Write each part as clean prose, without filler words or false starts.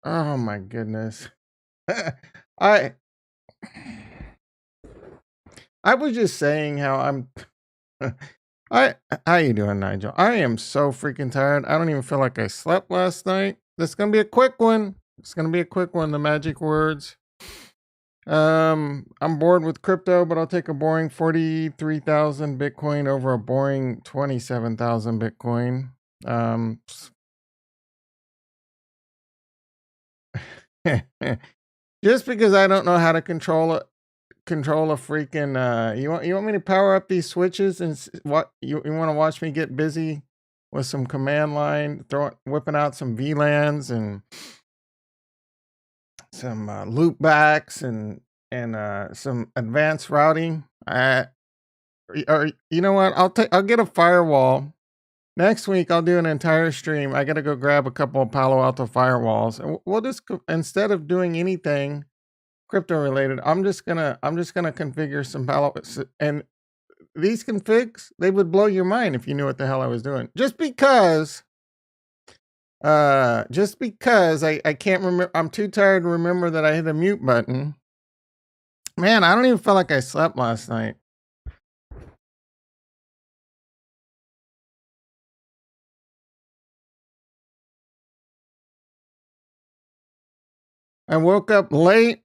Oh my goodness. I I was just saying how I'm I how you doing, Nigel? I am so freaking tired. I don't even feel like I slept last night. This is gonna be a quick one. It's gonna be a quick one, the magic words. I'm bored with crypto, but I'll take a boring 43,000 Bitcoin over a boring 27,000 Bitcoin. Um just because I don't know how to control a freaking you want me to power up these switches and what you want to watch me get busy with some command line whipping out some VLANs and some loop backs and some advanced routing. Or you know what, I'll get a firewall next week. I'll do an entire stream. I gotta go grab a couple of Palo Alto firewalls and we'll just instead of doing anything crypto related, I'm just gonna configure some Palo and these configs, they would blow your mind if you knew what the hell I was doing. Just because I can't remember, I'm too tired to remember that I hit a mute button. Man, I don't even feel like I slept last night. I woke up late.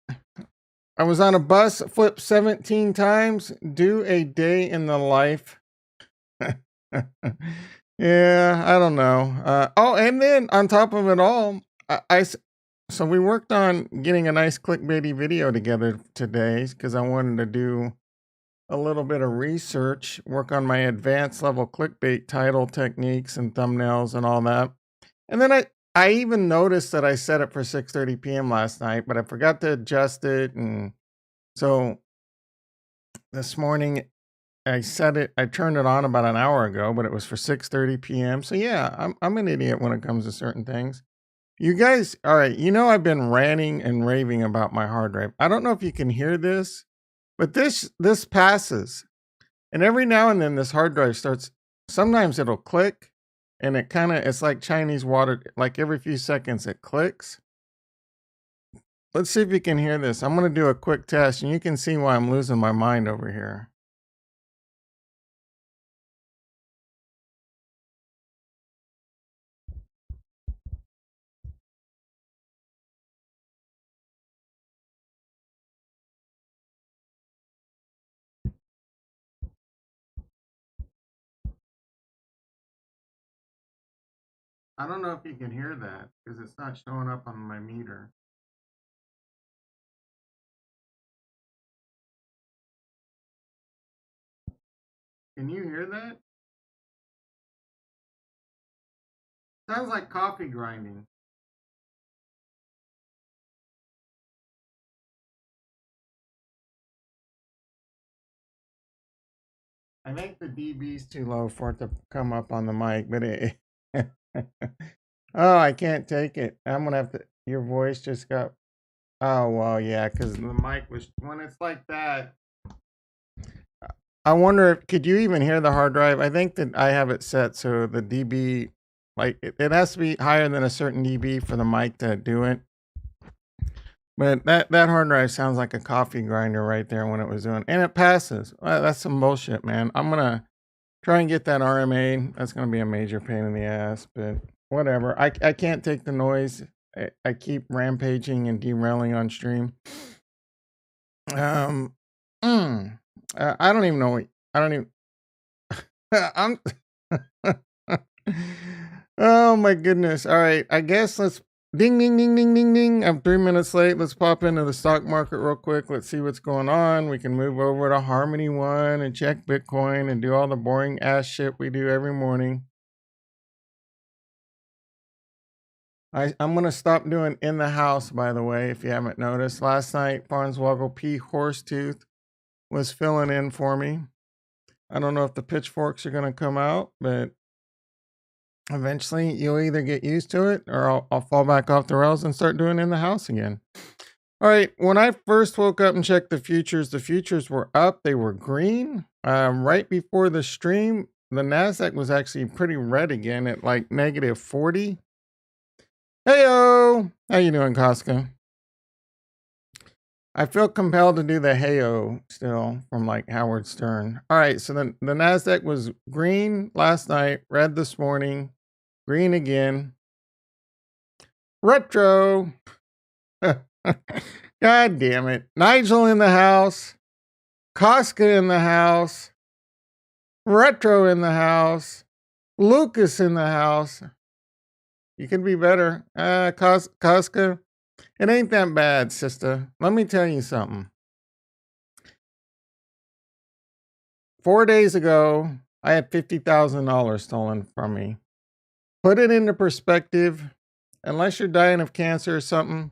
I was on a bus, flipped 17 times, do a day in the life. Yeah, I don't know. Oh, and then on top of it all, so we worked on getting a nice clickbaity video together today because I wanted to do a little bit of research, work on my advanced level clickbait title techniques and thumbnails and all that. And then I even noticed that I set it for 6:30 p.m. last night, but I forgot to adjust it, and so this morning I turned it on about an hour ago, but it was for 6:30 p.m. So yeah, I'm an idiot when it comes to certain things. You guys, all right, I've been ranting and raving about my hard drive. I don't know if you can hear this, but this passes. And every now and then this hard drive starts, sometimes it'll click and it's like Chinese water, like every few seconds it clicks. Let's see if you can hear this. I'm going to do a quick test and you can see why I'm losing my mind over here. I don't know if you can hear that because it's not showing up on my meter. Can you hear that? Sounds like coffee grinding. I think the dB's too low for it to come up on the mic, but oh, I can't take it. I'm gonna have to. Your voice just got. Oh well, yeah, because the mic was when it's like that. I wonder if could you even hear the hard drive? I think that I have it set so the dB, like it has to be higher than a certain dB for the mic to do it. But that hard drive sounds like a coffee grinder right there when it was doing, and it passes. Well, that's some bullshit, man. I'm gonna try and get that RMA. That's gonna be a major pain in the ass, but whatever. I can't take the noise. I keep rampaging and derailing on stream. Um, I don't even know. I don't even. I'm. Oh my goodness! All right, I guess let's ding ding ding ding ding ding. I'm 3 minutes late. Let's pop into the stock market real quick. Let's see what's going on. We can move over to Harmony One and check Bitcoin and do all the boring ass shit we do every morning. I'm gonna stop doing in the house, by the way, if you haven't noticed. Last night, Farnswoggle P. Horsetooth was filling in for me. I don't know if the pitchforks are gonna come out, but eventually you'll either get used to it or I'll fall back off the rails and start doing in the house again. All right, when I first woke up and checked the futures were up. They were green. Right before the stream, the NASDAQ was actually pretty red again at like -40. Heyo! How you doing, Casca? I feel compelled to do the heyo still from like Howard Stern. All right, so then the Nasdaq was green last night, red this morning, green again. Retro. God damn it. Nigel in the house. Casca in the house. Retro in the house. Lucas in the house. You could be better. Casca, it ain't that bad, sister. Let me tell you something. 4 days ago, I had $50,000 stolen from me. Put it into perspective. Unless you're dying of cancer or something.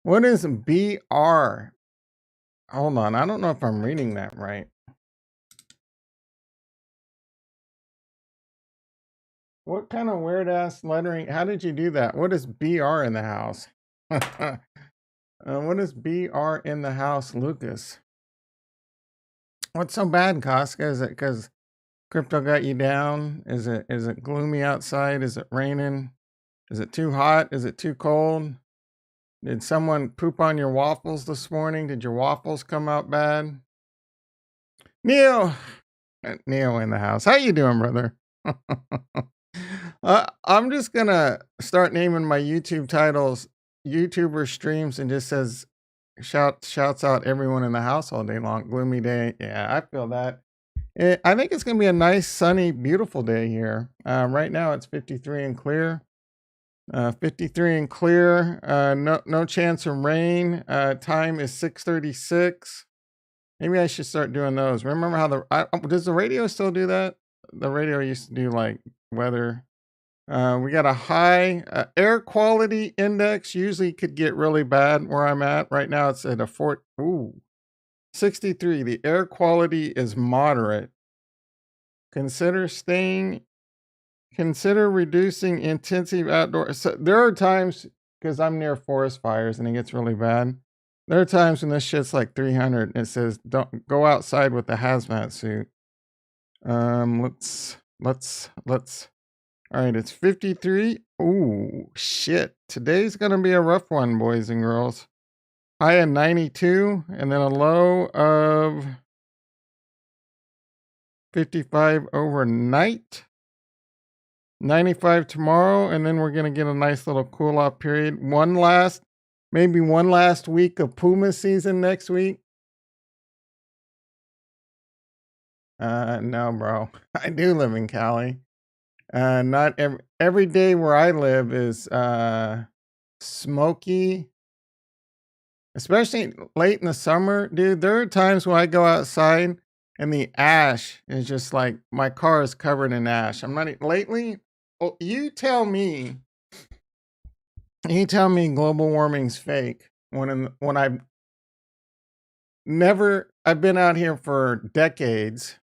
What is BR? Hold on. I don't know if I'm reading that right. What kind of weird ass lettering? How did you do that? What is BR in the house? What is BR in the house, Lucas? What's so bad, Casca? Is it because crypto got you down? Is it gloomy outside? Is it raining? Is it too hot? Is it too cold? Did someone poop on your waffles this morning? Did your waffles come out bad? Neo, Neo in the house. How you doing, brother? I'm just gonna start naming my YouTube titles YouTuber streams and just says shouts out everyone in the house all day long. Gloomy day. Yeah, I feel that. I think it's gonna be a nice, sunny, beautiful day here. Right now it's 53 and clear. 53 and clear. No chance of rain. Time is 6:36. Maybe I should start doing those. Remember how does the radio still do that? The radio used to do like weather. We got a high air quality index. Usually could get really bad where I'm at. Right now it's at a 63. The air quality is moderate. Consider reducing intensive outdoor. So there are times, because I'm near forest fires and it gets really bad. There are times when this shit's like 300 and it says don't go outside with the hazmat suit. Let's. All right, it's 53. Ooh, shit. Today's gonna be a rough one, boys and girls. High at 92 and then a low of 55 overnight. 95 tomorrow, and then we're gonna get a nice little cool off period. Maybe one last week of Puma season next week. No, bro. I do live in Cali. Not every day where I live is smoky, especially late in the summer, dude. There are times when I go outside and the ash is just like my car is covered in ash. I'm not lately. Oh, you tell me global warming's fake when I've been out here for decades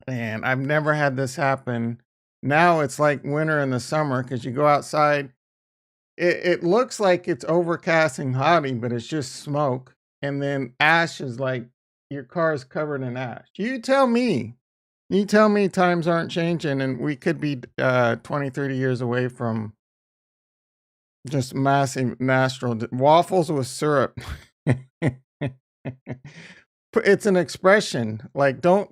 and I've never had this happen. Now it's like winter in the summer because you go outside. It looks like it's overcast and hotty, but it's just smoke. And then ash is like your car is covered in ash. You tell me. You tell me times aren't changing and we could be 20, 30 years away from just massive natural waffles with syrup. It's an expression. Like don't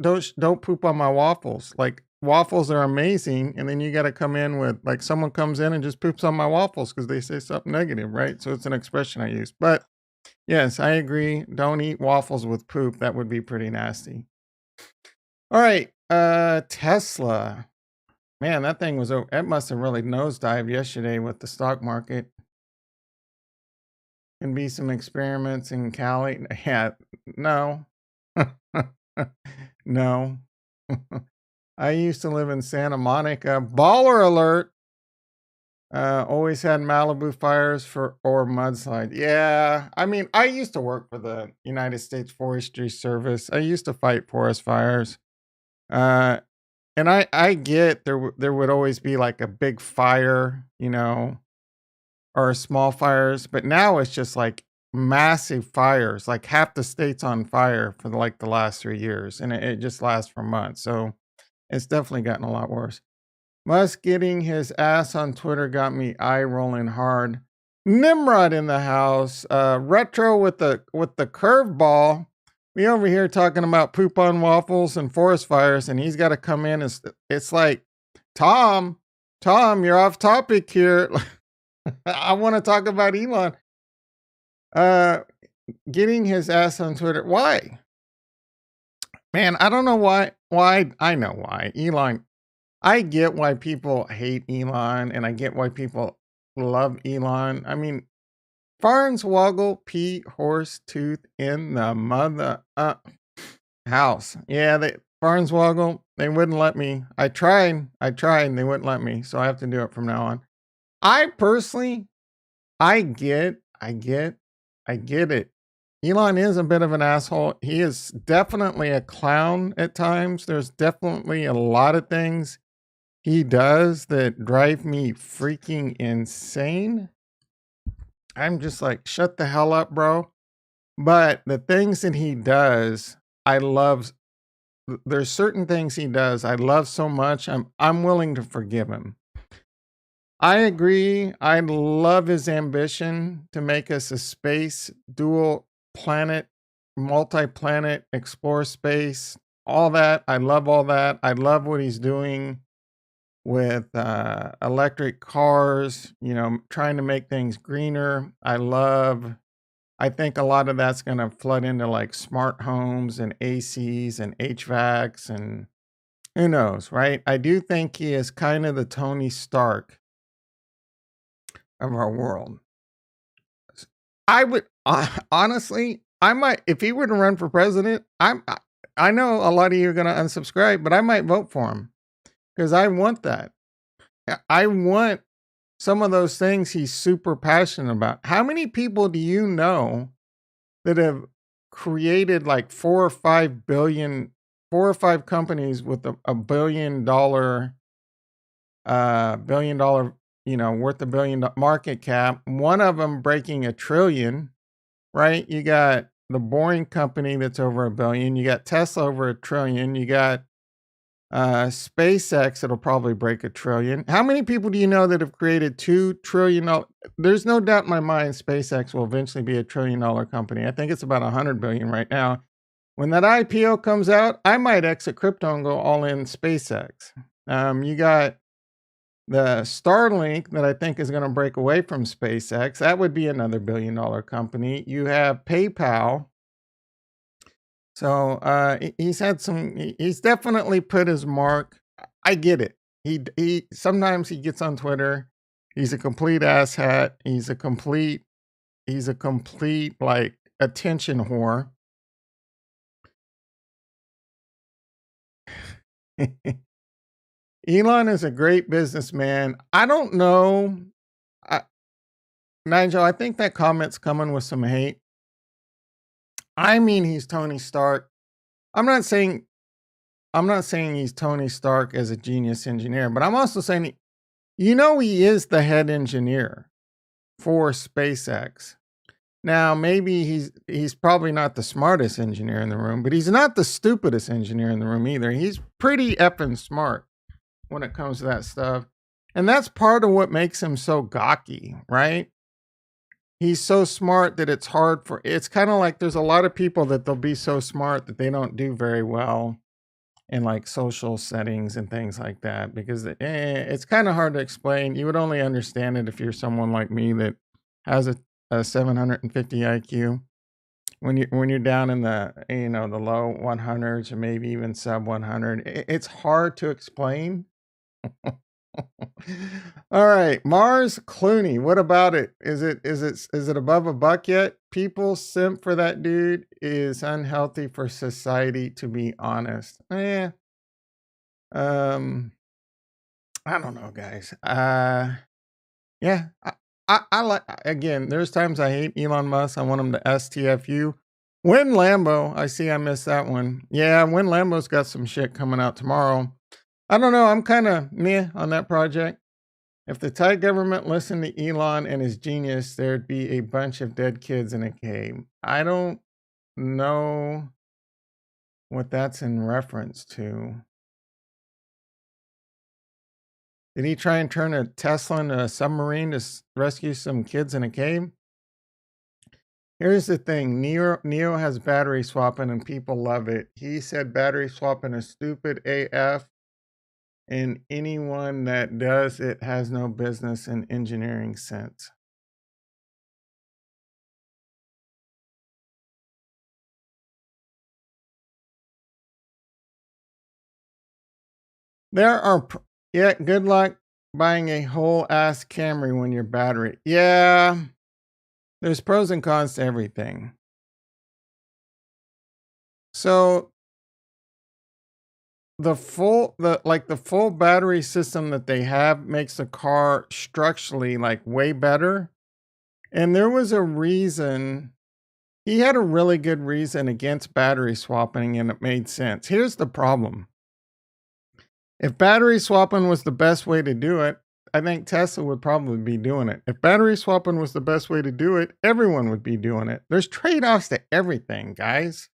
poop on my waffles. Like waffles are amazing, and then you got to come in with like someone comes in and just poops on my waffles because they say something negative, right? So it's an expression I use. But yes, I agree. Don't eat waffles with poop. That would be pretty nasty. All right, Tesla. Man, that thing was it must have really nosedived yesterday with the stock market. Can be some experiments in Cali. Yeah, no. No. I used to live in Santa Monica. Baller alert. Always had Malibu fires or mudslides. Yeah, I mean, I used to work for the United States Forestry Service. I used to fight forest fires. And I get there would always be like a big fire, or small fires, but now it's just like massive fires, like half the state's on fire for like the last 3 years, and it just lasts for months. So it's definitely gotten a lot worse. Musk getting his ass on Twitter got me eye rolling hard. Nimrod in the house. Retro with the curveball. We over here talking about poop on waffles and forest fires, and he's got to come in. It's like, Tom, you're off topic here. I want to talk about Elon. Getting his ass on Twitter. Why? Man, I don't know why. I know why. Elon. I get why people hate Elon, and I get why people love Elon. I mean, Farnswoggle, P. Horse Tooth in the mother house. Yeah, Farnswoggle, they wouldn't let me. I tried, and they wouldn't let me, so I have to do it from now on. I personally, I get it. Elon is a bit of an asshole. He is definitely a clown at times. There's definitely a lot of things he does that drive me freaking insane. I'm just like, shut the hell up, bro. But the things that he does, I love. There's certain things he does I love so much. I'm willing to forgive him. I agree. I love his ambition to make us a space dual planet, multi-planet, explore space, all that. I love all that. I love what he's doing with electric cars, trying to make things greener. I think a lot of that's going to flood into like smart homes and ACs and HVACs and who knows, right? I do think he is kind of the Tony Stark of our world. I would honestly, I might, if he were to run for president, I know a lot of you are going to unsubscribe, but I might vote for him because I want that. I want some of those things he's super passionate about. How many people do you know that have created like 4 or 5 companies with a $1 billion, worth $1 billion market cap? One of them breaking $1 trillion, right? You got the Boring Company that's over $1 billion. You got Tesla over $1 trillion. You got SpaceX, it'll probably break $1 trillion. How many people do you know that have created $2 trillion? There's no doubt in my mind SpaceX will eventually be $1 trillion company. I think it's about 100 billion right now. When that IPO comes out, I might exit crypto and go all in SpaceX. You got the Starlink that I think is going to break away from SpaceX. That would be another $1 billion company. You have PayPal. So he's definitely put his mark. I get it. He sometimes he gets on Twitter. He's a complete asshat. He's a complete like attention whore. Elon is a great businessman. I don't know. Nigel, I think that comment's coming with some hate. I mean, he's Tony Stark. I'm not saying he's Tony Stark as a genius engineer, but I'm also saying, he is the head engineer for SpaceX. Now, maybe he's probably not the smartest engineer in the room, but he's not the stupidest engineer in the room either. He's pretty effing smart when it comes to that stuff. And that's part of what makes him so gawky, right? He's so smart that it's kind of like there's a lot of people that they'll be so smart that they don't do very well in like social settings and things like that, because it's kind of hard to explain. You would only understand it if you're someone like me that has a 750 IQ. When you're down in the the low 100s or maybe even sub 100, it's hard to explain. All right, Mars Clooney. What about it? Is it above $1 yet? People simp for that dude is unhealthy for society, to be honest. I don't know, guys. Yeah. I like, again, there's times I hate Elon Musk. I want him to STFU. Win Lambo. I missed that one. Yeah, Win Lambo's got some shit coming out tomorrow. I don't know. I'm kind of meh on that project. If the Thai government listened to Elon and his genius, there'd be a bunch of dead kids in a cave. I don't know what that's in reference to. Did he try and turn a Tesla into a submarine to rescue some kids in a cave? Here's the thing. Neo has battery swapping and people love it. He said battery swapping is stupid AF, and anyone that does it has no business in engineering sense. There are, yeah, good luck buying a whole ass Camry when your battery. Yeah, there's pros and cons to everything. So the full battery system that they have makes the car structurally like way better. And there was a reason he had a really good reason against battery swapping and it made sense. Here's the problem. If battery swapping was the best way to do it, I think Tesla would probably be doing it. If battery swapping was the best way to do it, everyone would be doing it. There's trade-offs to everything, guys.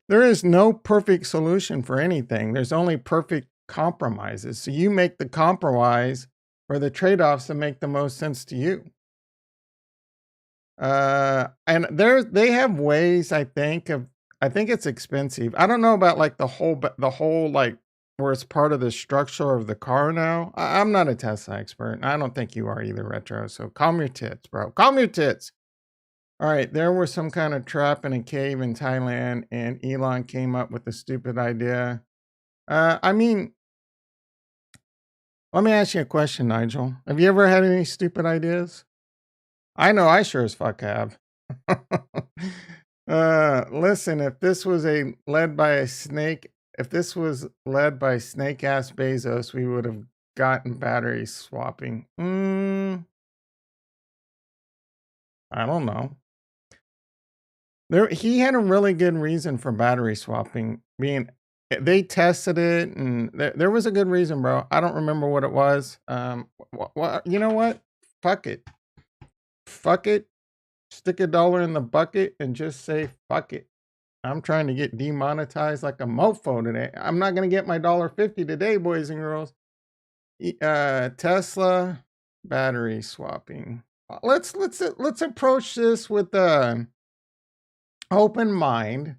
There is no perfect solution for anything. There's only perfect compromises. So you make the compromise or the trade-offs that make the most sense to you. And they have ways, I think it's expensive. I don't know about like the whole like where it's part of the structure of the car now. I'm not a Tesla expert. And I don't think you are either, Retro. So calm your tits, bro. Calm your tits. All right, there was some kind of trap in a cave in Thailand, and Elon came up with a stupid idea. I mean, let me ask you a question, Nigel. Have you ever had any stupid ideas? I know I sure as fuck have. Listen, if this was led by a snake, if this was led by snake ass Bezos, we would have gotten battery swapping. I don't know. He had a really good reason for battery swapping. They tested it, and there was a good reason, bro. I don't remember what it was. You know what? Fuck it. Fuck it. Stick $1 in the bucket and just say fuck it. I'm trying to get demonetized like a mofo today. I'm not gonna get my $1.50 today, boys and girls. Tesla battery swapping. Let's approach this with open mind.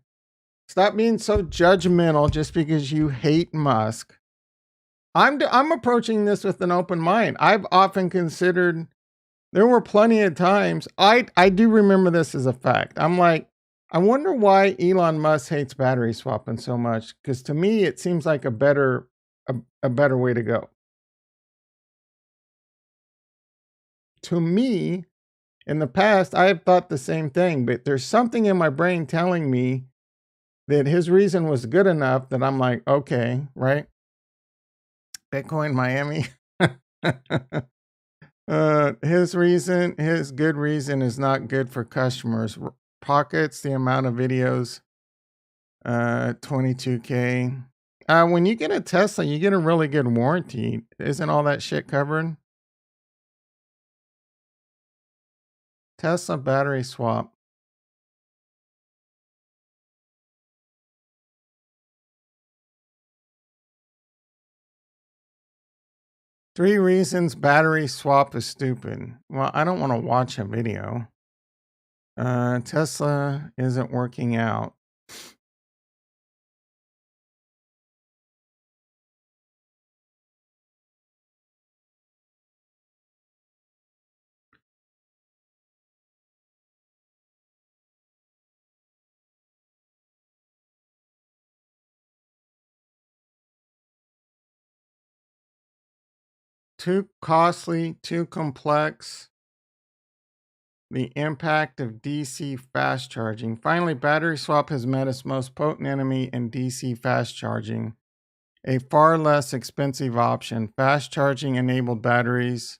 Stop being so judgmental just because you hate Musk. I'm approaching this with an open mind. I've often considered, there were plenty of times, I do remember this as a fact. I'm like, I wonder why Elon Musk hates battery swapping so much, because to me it seems like a better way to go. To me, in the past, I have thought the same thing, but there's something in my brain telling me that his reason was good enough that I'm like, okay, right? Bitcoin Miami. His good reason is not good for customers. Pockets, the amount of videos, 22K. When you get a Tesla, you get a really good warranty. Isn't all that shit covered? Tesla battery swap. Three reasons battery swap is stupid. Well, I don't want to watch a video. Tesla isn't working out. Too costly, too complex. The impact of DC fast charging. Finally, battery swap has met its most potent enemy in DC fast charging. A far less expensive option. Fast charging enabled batteries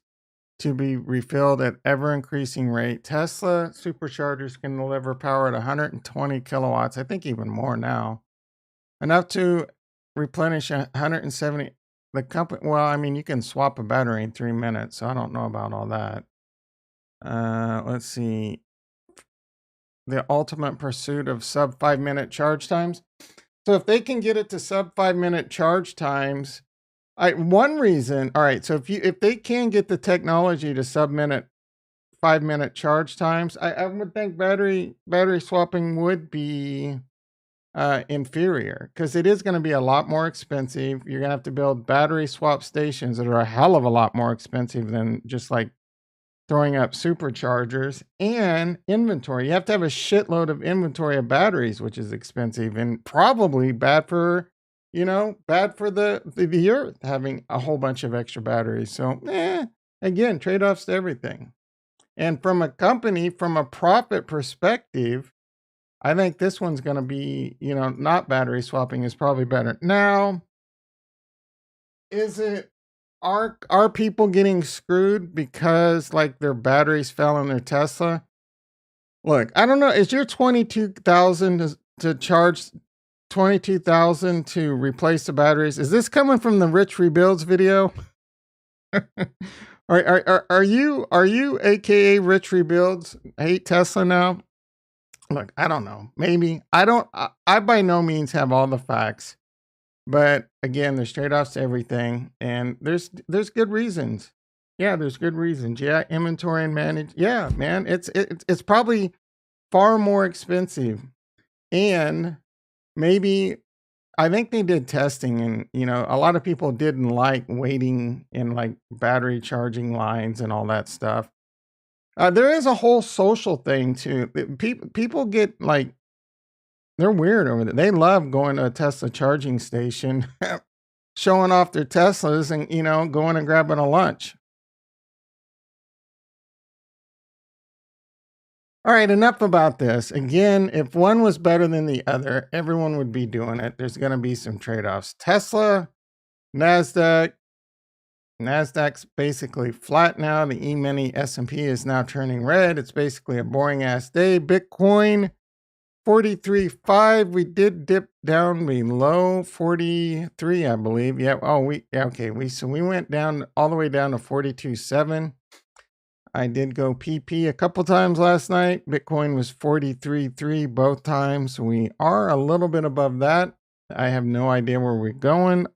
to be refilled at ever increasing rate. Tesla superchargers can deliver power at 120 kilowatts, I think even more now. Enough to replenish 170 the company, well, I mean, you can swap a battery in 3 minutes, so I don't know about all that. Let's see. The ultimate pursuit of sub 5 minute charge times. So if they can get it to sub 5 minute charge times, one reason, all right, so if they can get the technology to sub minute 5 minute charge times, I would think battery swapping would be inferior, because it is going to be a lot more expensive. You're going to have to build battery swap stations that are a hell of a lot more expensive than just like throwing up superchargers, and inventory. You have to have a shitload of inventory of batteries, which is expensive and probably bad for, bad for the earth, having a whole bunch of extra batteries. So, again, trade-offs to everything. And from a company, from a profit perspective, I think this one's going to be, not battery swapping is probably better. Now, is it are people getting screwed because like their batteries fell in their Tesla? Look, I don't know. Is your 22,000 to charge 22,000 to replace the batteries? Is this coming from the Rich Rebuilds video? Are you AKA Rich Rebuilds hate Tesla now? Look, I don't know. Maybe I don't. I by no means have all the facts. But again, there's trade-offs to everything, and there's good reasons. Yeah, there's good reasons. Yeah, inventory and manage. Yeah, man, it's probably far more expensive, and maybe I think they did testing, and a lot of people didn't like waiting in like battery charging lines and all that stuff. There is a whole social thing too. People get like they're weird over there. They love going to a Tesla charging station, showing off their Teslas and, going and grabbing a lunch. All right, enough about this. Again, if one was better than the other, everyone would be doing it. There's going to be some trade offs. Tesla, NASDAQ. NASDAQ's basically flat now. The E-mini S&P is now turning red. It's basically a boring ass day. Bitcoin 43.5. We did dip down below 43, I believe. Yeah. Oh, okay. We went down all the way down to 42.7. I did go PP a couple times last night. Bitcoin was 43.3 both times. We are a little bit above that. I have no idea where we're going.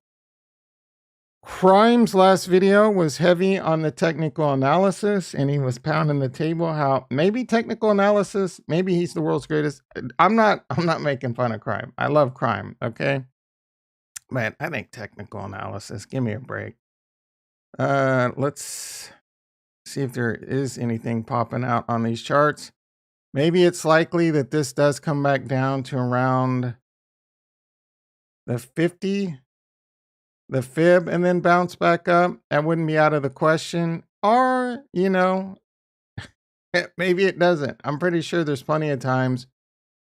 Crime's last video was heavy on the technical analysis, and he was pounding the table how maybe technical analysis, maybe he's the world's greatest. I'm not making fun of Crime. I love Crime, okay? But I think technical analysis, give me a break. Let's see if there is anything popping out on these charts. Maybe it's likely that this does come back down to around the 50, the fib, and then bounce back up. That wouldn't be out of the question. Or, maybe it doesn't. I'm pretty sure there's plenty of times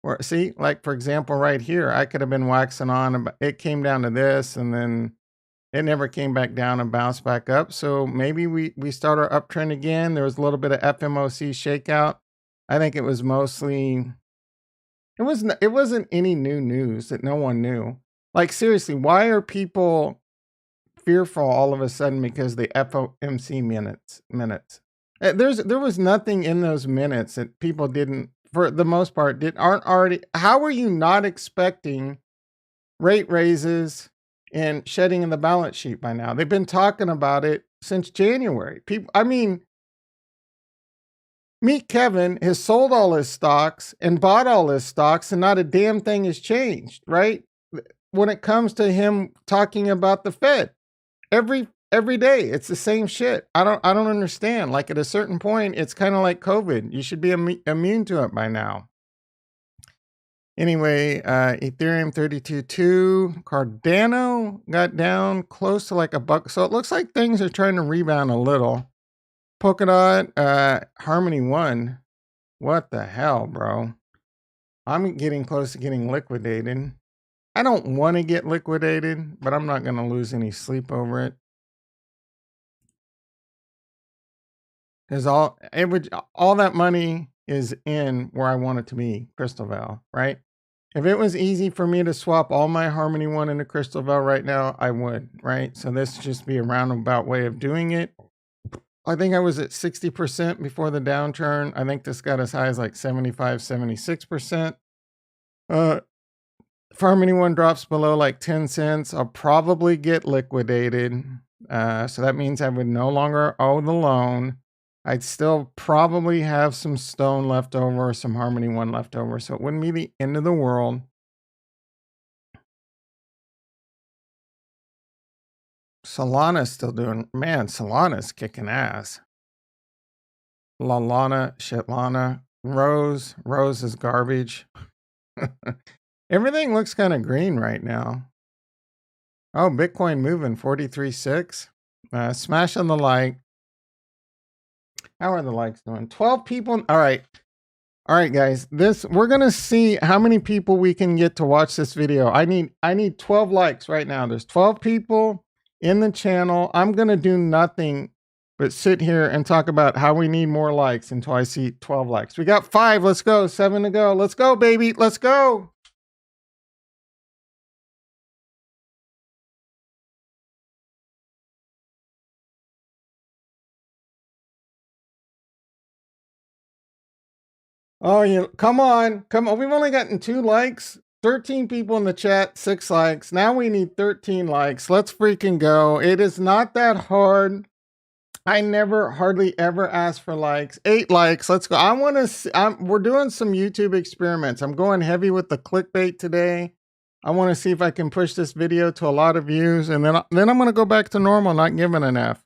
where, see, like for example, right here, I could have been waxing on, it came down to this, and then it never came back down and bounced back up. So maybe we start our uptrend again. There was a little bit of FMOC shakeout. I think it was mostly, it wasn't any new news that no one knew. Like seriously, why are people fearful all of a sudden because the FOMC minutes? There was nothing in those minutes that people didn't, for the most part, aren't already. How are you not expecting rate raises and shedding in the balance sheet by now? They've been talking about it since January. Meet Kevin has sold all his stocks and bought all his stocks, and not a damn thing has changed, right? When it comes to him talking about the Fed, every day it's the same shit. I don't understand. Like at a certain point, it's kind of like COVID. You should be immune to it by now. Anyway, Ethereum 32.2, Cardano got down close to like a buck. So it looks like things are trying to rebound a little. Polkadot, Harmony 1. What the hell, bro? I'm getting close to getting liquidated. I don't want to get liquidated, but I'm not going to lose any sleep over it. Because all that money is in where I want it to be, Crystalvale, right? If it was easy for me to swap all my Harmony One into Crystalvale right now, I would, right? So this just be a roundabout way of doing it. I think I was at 60% before the downturn. I think this got as high as like 75, 76%. If Harmony One drops below like 10 cents, I'll probably get liquidated. So that means I would no longer owe the loan. I'd still probably have some stone left over, some Harmony One left over. So it wouldn't be the end of the world. Solana's still doing, man, Solana's kicking ass. Lalana, Shitlana, Rose is garbage. Everything looks kind of green right now. Oh, Bitcoin moving 43.6. Smash on the like. How are the likes doing? 12 people. All right. All right, guys. We're gonna see how many people we can get to watch this video. I need 12 likes right now. There's 12 people in the channel. I'm gonna do nothing but sit here and talk about how we need more likes until I see 12 likes. We got 5. Let's go. 7 to go. Let's go, baby. Let's go. Oh, come on. Come on. We've only gotten 2 likes. 13 people in the chat, 6 likes. Now we need 13 likes. Let's freaking go. It is not that hard. I never hardly ever ask for likes. 8 likes. Let's go. I want to see, we're doing some YouTube experiments. I'm going heavy with the clickbait today. I want to see if I can push this video to a lot of views, and then I'm going to go back to normal, not giving an F.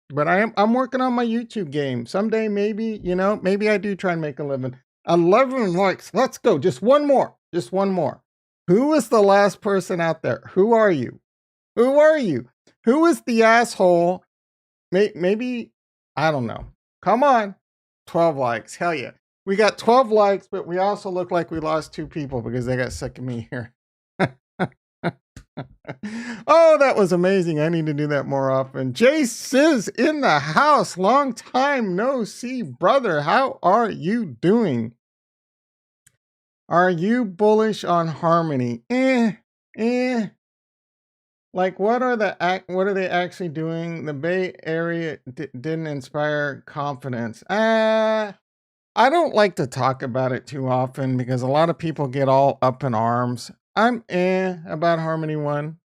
But I'm working on my YouTube game. Someday maybe, maybe I do try and make a living. 11 likes. Let's go. Just one more. Just one more. Who is the last person out there? Who are you? Who are you? Who is the asshole? Maybe, I don't know. Come on. 12 likes. Hell yeah. We got 12 likes, but we also look like we lost 2 people because they got sick of me here. Oh, that was amazing. I need to do that more often. Jay Sizz in the house. Long time no see, brother. How are you doing? Are you bullish on Harmony? Like, what are they actually doing? The Bay Area didn't inspire confidence. I don't like to talk about it too often because a lot of people get all up in arms. I'm about Harmony One.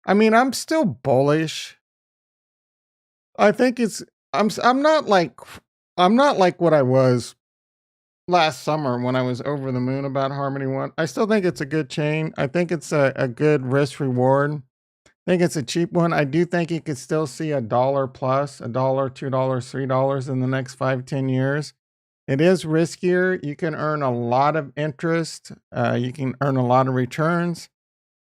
I mean, I'm still bullish. I think I'm not like what I was last summer when I was over the moon about Harmony One. I still think it's a good chain. I think it's a good risk reward. I think it's a cheap one. I do think you could still see $1 plus, $1, $2, $3 in the next 5-10 years. It is riskier. You can earn a lot of interest. You can earn a lot of returns.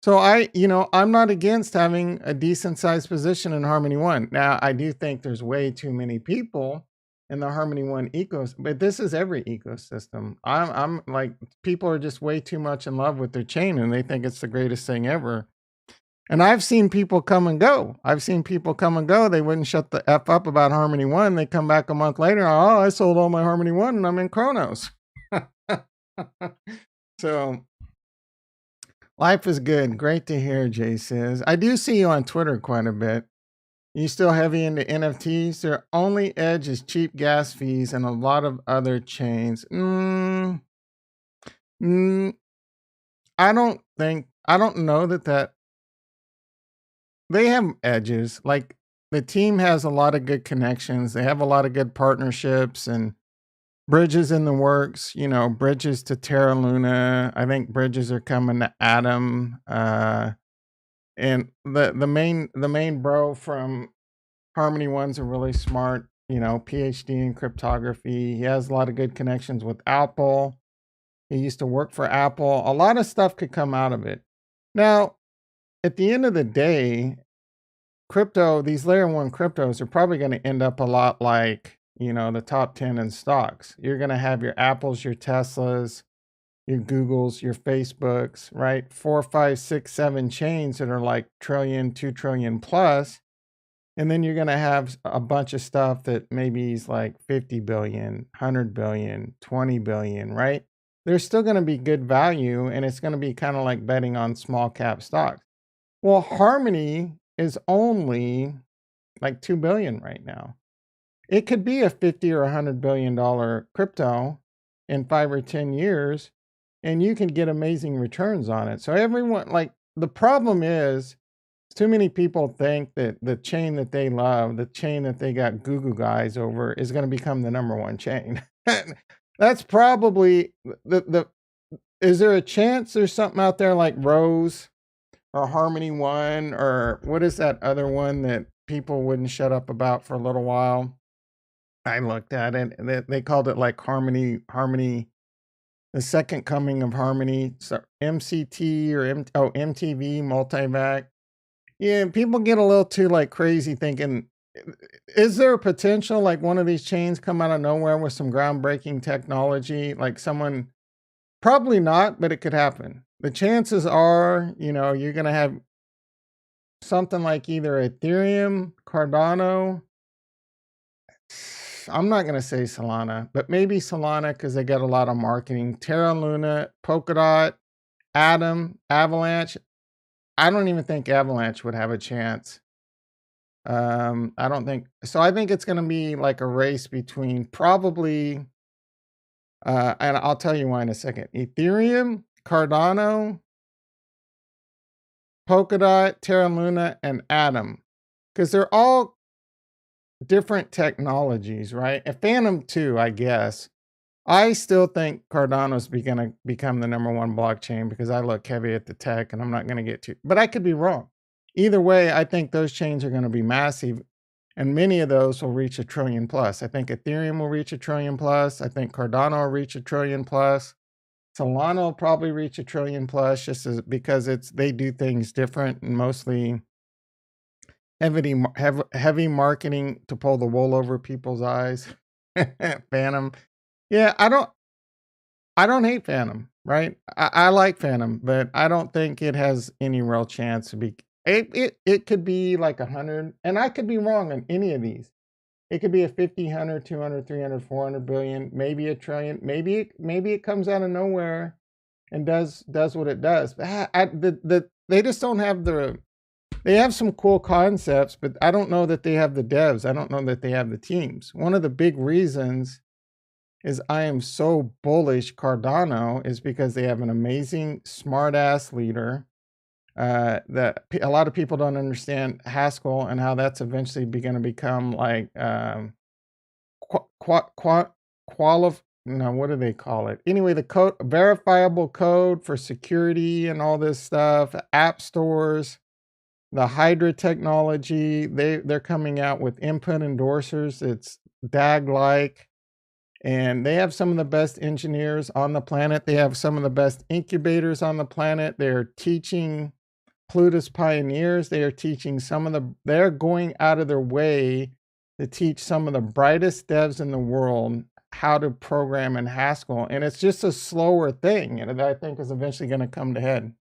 So I'm not against having a decent sized position in Harmony One. Now, I do think there's way too many people in the Harmony One ecosystem, but this is every ecosystem. I'm like, people are just way too much in love with their chain and they think it's the greatest thing ever. And I've seen people come and go. They wouldn't shut the F up about Harmony One. They come back a month later. Oh, I sold all my Harmony One and I'm in Chronos. So life is good. Great to hear, Jay says. I do see you on Twitter quite a bit. You still heavy into NFTs? Their only edge is cheap gas fees and a lot of other chains. I don't know that they have edges. Like, the team has a lot of good connections. They have a lot of good partnerships and bridges in the works, bridges to Terra Luna. I think bridges are coming to Atom. And the main bro from Harmony One's a really smart, PhD in cryptography. He has a lot of good connections with Apple. He used to work for Apple. A lot of stuff could come out of it. Now, at the end of the day, these layer 1 cryptos are probably going to end up a lot like, the top 10 in stocks. You're going to have your Apples, your Teslas, your Googles, your Facebooks, right? 4, 5, 6, 7 chains that are like trillion, 2 trillion plus. And then you're going to have a bunch of stuff that maybe is like 50 billion, 100 billion, 20 billion, right? there's still going to be good value, and it's going to be kind of like betting on small cap stocks. Well, Harmony is only like 2 billion right now. It could be a 50 or $100 billion crypto in 5 or 10 years, and you can get amazing returns on it. So everyone, like, the problem is too many people think that the chain that they love, the chain that they got goo goo guys over, is going to become the number one chain. That's probably the is there a chance there's something out there like Rose or Harmony One, or what is that other one that people wouldn't shut up about for a little while? I looked at it, and they called it like Harmony, the second coming of Harmony, so MCT or MTV, Multivac. Yeah, people get a little too like crazy thinking, is there a potential like one of these chains come out of nowhere with some groundbreaking technology? Like someone, probably not, but it could happen. The chances are, you're going to have something like either Ethereum, Cardano. I'm not going to say Solana, but maybe Solana because they get a lot of marketing. Terra Luna, Polkadot, Atom, Avalanche. I don't even think Avalanche would have a chance. I don't think so. I think it's going to be like a race between probably, and I'll tell you why in a second. Ethereum, Cardano, Polkadot, Terra Luna, and Atom, because they're all different technologies, right? And Phantom too, I guess. I still think Cardano's going to become the number one blockchain because I look heavy at the tech, and I'm not going to get too, but I could be wrong. Either way, I think those chains are going to be massive, and many of those will reach $1 trillion plus. I think Ethereum will reach $1 trillion plus. I think Cardano will reach $1 trillion plus. Solana will probably reach $1 trillion plus, because they do things different and mostly heavy marketing to pull the wool over people's eyes. Phantom. Yeah, I don't hate Phantom, right? I like Phantom, but I don't think it has any real chance to be. It could be like 100, and I could be wrong on any of these. It could be a 50, 100, 200, 300, 400 billion, maybe $1 trillion. Maybe it comes out of nowhere and does what it does. They just don't have they have some cool concepts, but I don't know that they have the devs. I don't know that they have the teams. One of the big reasons is I am so bullish Cardano is because they have an amazing smart ass leader. That a lot of people don't understand Haskell and how that's eventually going to become like what do they call it? Anyway, the code, verifiable code for security and all this stuff, app stores, the Hydra technology. They're coming out with input endorsers. It's DAG like. And they have some of the best engineers on the planet. They have some of the best incubators on the planet. They're teaching Plutus pioneers. They are teaching they're going out of their way to teach some of the brightest devs in the world how to program in Haskell. And it's just a slower thing, and that I think is eventually going to come to head.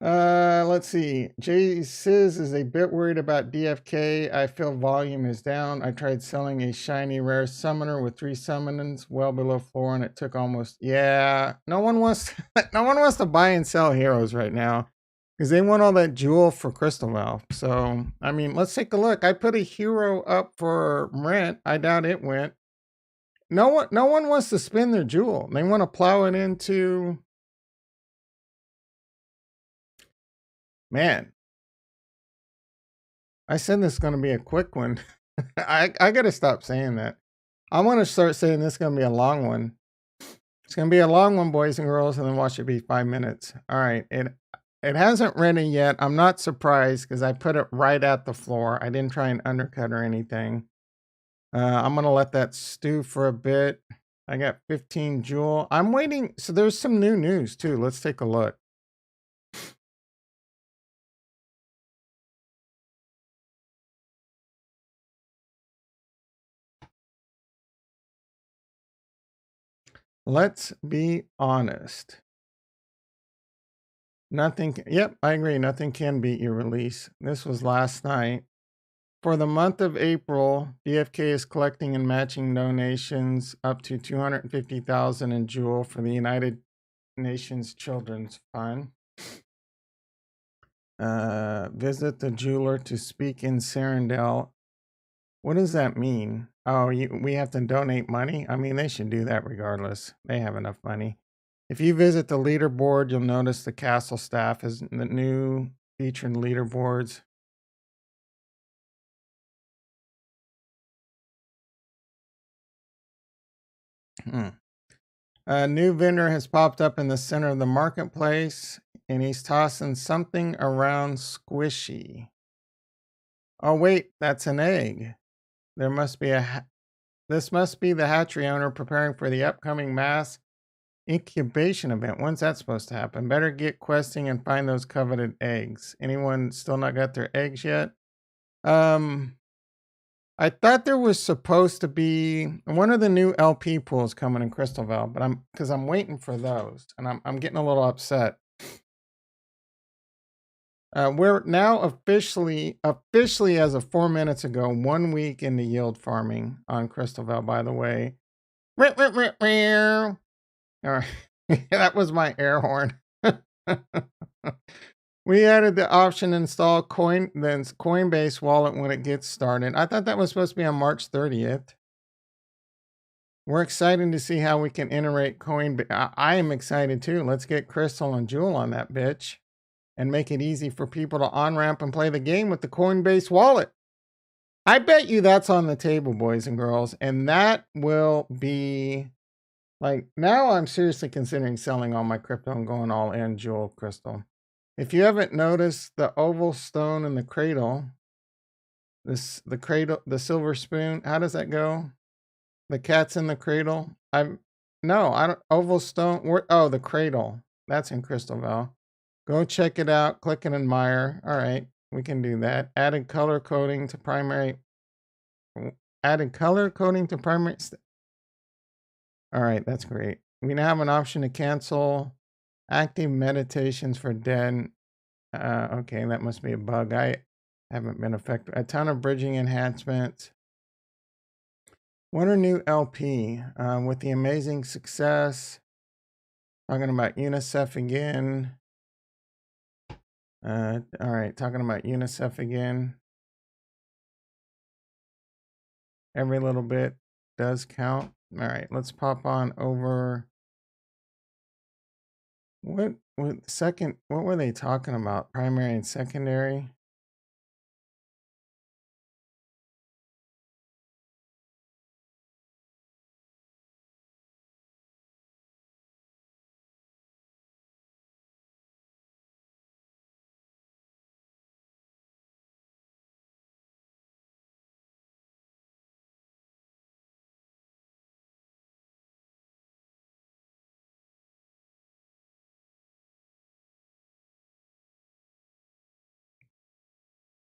Let's see. Jay Sizz is a bit worried about DFK. I feel volume is down. I tried selling a shiny rare summoner with 3 summons well below floor, and it took almost. Yeah, no one wants to buy and sell heroes right now because they want all that jewel for Crystalvale. So I mean, let's take a look. I put a hero up for rent. I doubt it went. No one wants to spend their jewel. They want to plow it into. Man, I said this is going to be a quick one. I got to stop saying that. I want to start saying this is going to be a long one. It's going to be a long one, boys and girls, and then watch it be 5 minutes. All right. It hasn't ready yet. I'm not surprised because I put it right at the floor. I didn't try and undercut or anything. I'm going to let that stew for a bit. I got 15 jewel. I'm waiting. So there's some new news too. Let's take a look. Let's be honest. Nothing. Yep, I agree. Nothing can beat your release. This was last night. For the month of April, DFK is collecting and matching donations up to 250,000 in Jewel for the United Nations Children's Fund. Visit the jeweler to speak in Sarandale. What does that mean? Oh, we have to donate money? I mean, they should do that regardless. They have enough money. If you visit the leaderboard, you'll notice the castle staff is the new featured leaderboards. A new vendor has popped up in the center of the marketplace, and he's tossing something around squishy. Oh, wait, that's an egg. There must be this must be the hatchery owner preparing for the upcoming mass incubation event. When's that supposed to happen? Better get questing and find those coveted eggs. Anyone still not got their eggs yet? I thought there was supposed to be one of the new LP pools coming in Crystalvale, but I'm waiting for those, and I'm getting a little upset. We're now officially as of 4 minutes ago, 1 week into yield farming on Crystalvale, by the way. All right. That was my air horn. We added the option install Coinbase wallet when it gets started. I thought that was supposed to be on March 30th. We're excited to see how we can integrate Coinbase. I am excited too. Let's get Crystal and Jewel on that bitch and make it easy for people to on-ramp and play the game with the Coinbase wallet. I bet you that's on the table, boys and girls. And that will be like, now I'm seriously considering selling all my crypto and going all in Jewel Crystal. If you haven't noticed the oval stone in the cradle, the silver spoon, how does that go? The cat's in the cradle. Oval stone. The cradle. That's in Crystalvale. Go check it out. Click and admire. All right, we can do that. Added color coding to primary. All right, that's great. We now have an option to cancel active meditations for dead. Okay, that must be a bug. I haven't been affected. A ton of bridging enhancements. What are new LP? With the amazing success. Talking about UNICEF again. All right, talking about UNICEF again. Every little bit does count. All right, let's pop on over. What were they talking about? Primary and secondary?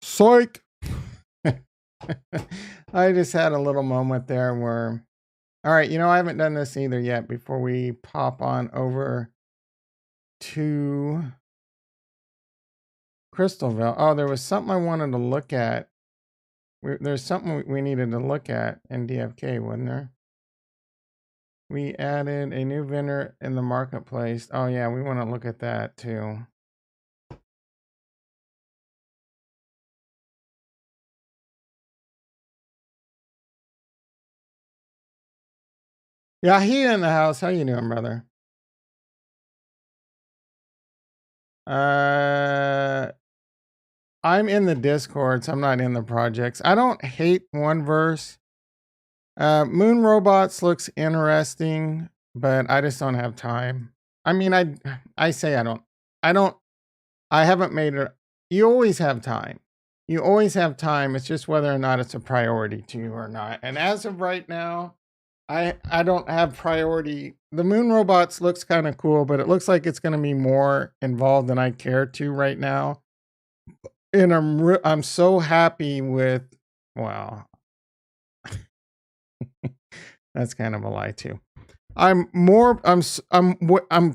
Psych! I just had a little moment there where, all right, I haven't done this either yet before we pop on over to Crystalvale. Oh, there was something I wanted to look at. There's something we needed to look at in DFK, wasn't there? We added a new vendor in the marketplace. Oh yeah, we want to look at that too. Yeah, he in the house. How you doing, brother? I'm in the Discords. I'm not in the projects. I don't hate one verse. Moon Robots looks interesting, but I just don't have time. I mean, I say I haven't made it. You always have time. You always have time. It's just whether or not it's a priority to you or not. And as of right now, I don't have priority. The Moon Robots looks kind of cool, but it looks like it's going to be more involved than I care to right now. And I'm so happy with, wow. That's kind of a lie too. I'm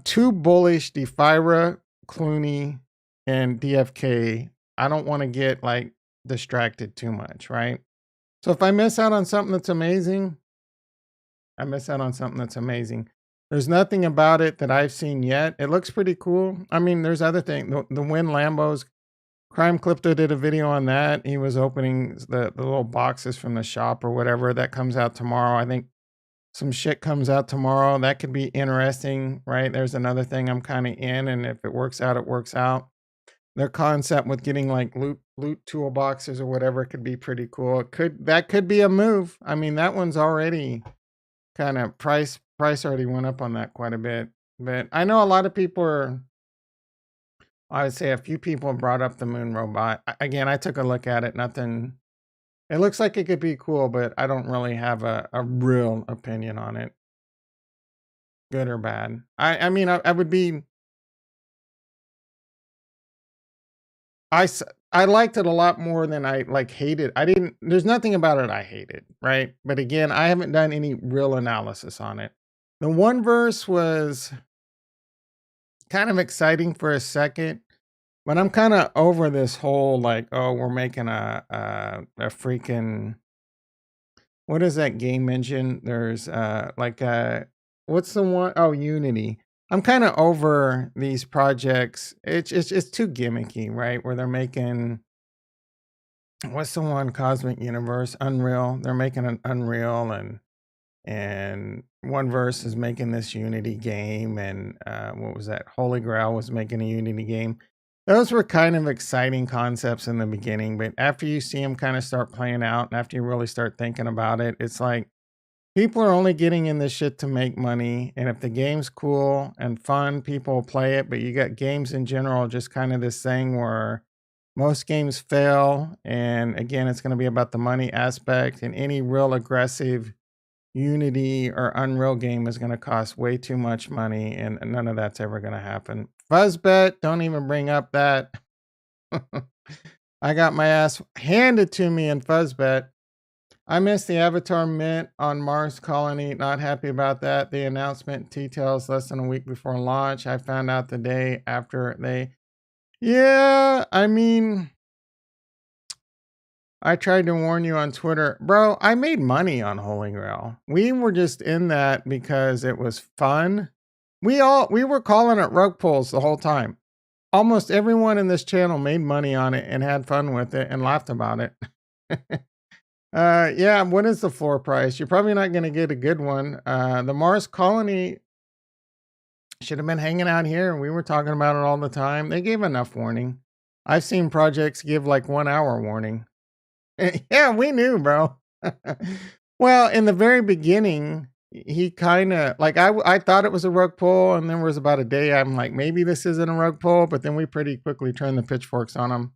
too bullish Defira, Clooney, and DFK. I don't want to get like distracted too much, right? So if I miss out on something that's amazing, I miss out on something that's amazing. There's nothing about it that I've seen yet. It looks pretty cool. I mean, there's other things. The Win Lambos, Crime Clipto did a video on that. He was opening the little boxes from the shop or whatever. That comes out tomorrow. I think some shit comes out tomorrow. That could be interesting, right? There's another thing I'm kind of in, and if it works out, it works out. Their concept with getting like loot toolboxes or whatever could be pretty cool. That could be a move. I mean, that one's already kind of price already went up on that quite a bit. But I know a lot of people are, I would say a few people have brought up the moon robot. Again, I took a look at it. Nothing. It looks like it could be cool, but I don't really have a real opinion on it, good or bad. I mean, I would be. I liked it a lot more than I like hated. I didn't. There's nothing about it I hated, right? But again, I haven't done any real analysis on it. The one verse was kind of exciting for a second, but I'm kind of over this whole like, oh, we're making a freaking, what is that game engine? There's like what's the one? Oh, Unity. I'm kind of over these projects. It's too gimmicky, right? Where they're making, what's the one, Cosmic Universe, Unreal. They're making an Unreal, and one verse is making this Unity game, and what was that? Holy Grail was making a Unity game. Those were kind of exciting concepts in the beginning, but after you see them kind of start playing out, and after you really start thinking about it, it's like people are only getting in this shit to make money. And if the game's cool and fun, people will play it. But you got games in general, just kind of this thing where most games fail. And again, it's going to be about the money aspect, and any real aggressive Unity or Unreal game is going to cost way too much money, and none of that's ever going to happen. Fuzzbet, don't even bring up that. I got my ass handed to me in Fuzzbet. I missed the Avatar mint on Mars Colony. Not happy about that. The announcement details less than a week before launch. I found out the day after they. Yeah, I mean, I tried to warn you on Twitter. Bro, I made money on Holy Grail. We were just in that because it was fun. We were calling it rug pulls the whole time. Almost everyone in this channel made money on it and had fun with it and laughed about it. Yeah, what is the floor price? You're probably not going to get a good one. The Mars Colony should have been hanging out here. We were talking about it all the time. They gave enough warning. I've seen projects give like 1 hour warning. Yeah, we knew, bro. Well, in the very beginning, he kind of like I thought it was a rug pull, and then there was about a day I'm like, maybe this isn't a rug pull, but then we pretty quickly turned the pitchforks on him.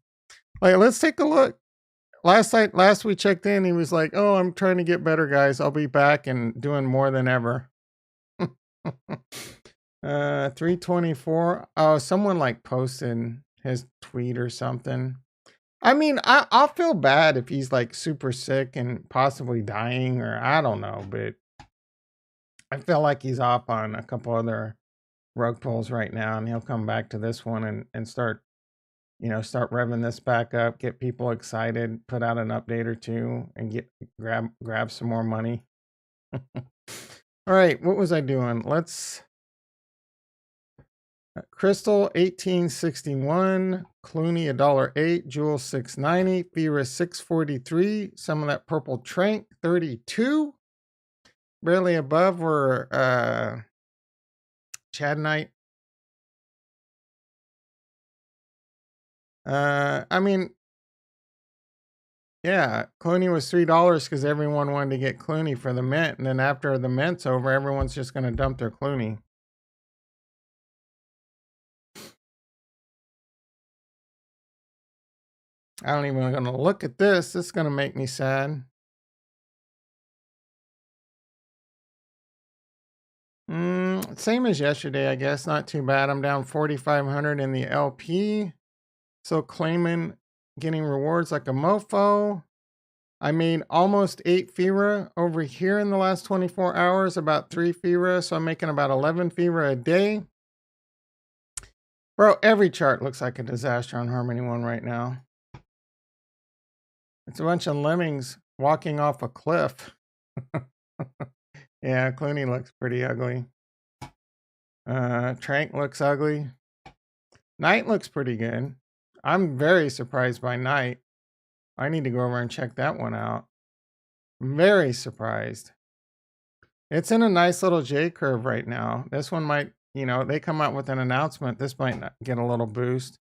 Like, let's take a look. Last we checked in, he was like, "Oh, I'm trying to get better, guys. I'll be back and doing more than ever." 324. Oh, someone like posted his tweet or something. I mean, I'll feel bad if he's like super sick and possibly dying, or I don't know, but I feel like he's off on a couple other rug pulls right now, and he'll come back to this one and start, start revving this back up, get people excited, put out an update or two, and grab some more money. All right, what was I doing? Let's Crystal 1861, Clooney $1.08, Jewel 690, Fira 643, some of that purple Trank 32. Barely above were Chad Knight. I mean, yeah, Clooney was $3 because everyone wanted to get Clooney for the mint, and then after the mint's over, everyone's just going to dump their Clooney. I don't even going to look at this. This is going to make me sad. Same as yesterday, I guess. Not too bad. I'm down 4,500 in the LP. So claiming getting rewards like a mofo. I made almost 8 FIRA over here in the last 24 hours, about 3 FIRA. So I'm making about 11 FIRA a day. Bro, every chart looks like a disaster on Harmony One right now. It's a bunch of lemmings walking off a cliff. Yeah, Clooney looks pretty ugly. Trank looks ugly. Knight looks pretty good. I'm very surprised by Knight. I need to go over and check that one out. Very surprised. It's in a nice little J curve right now. This one might, they come out with an announcement. This might not get a little boost.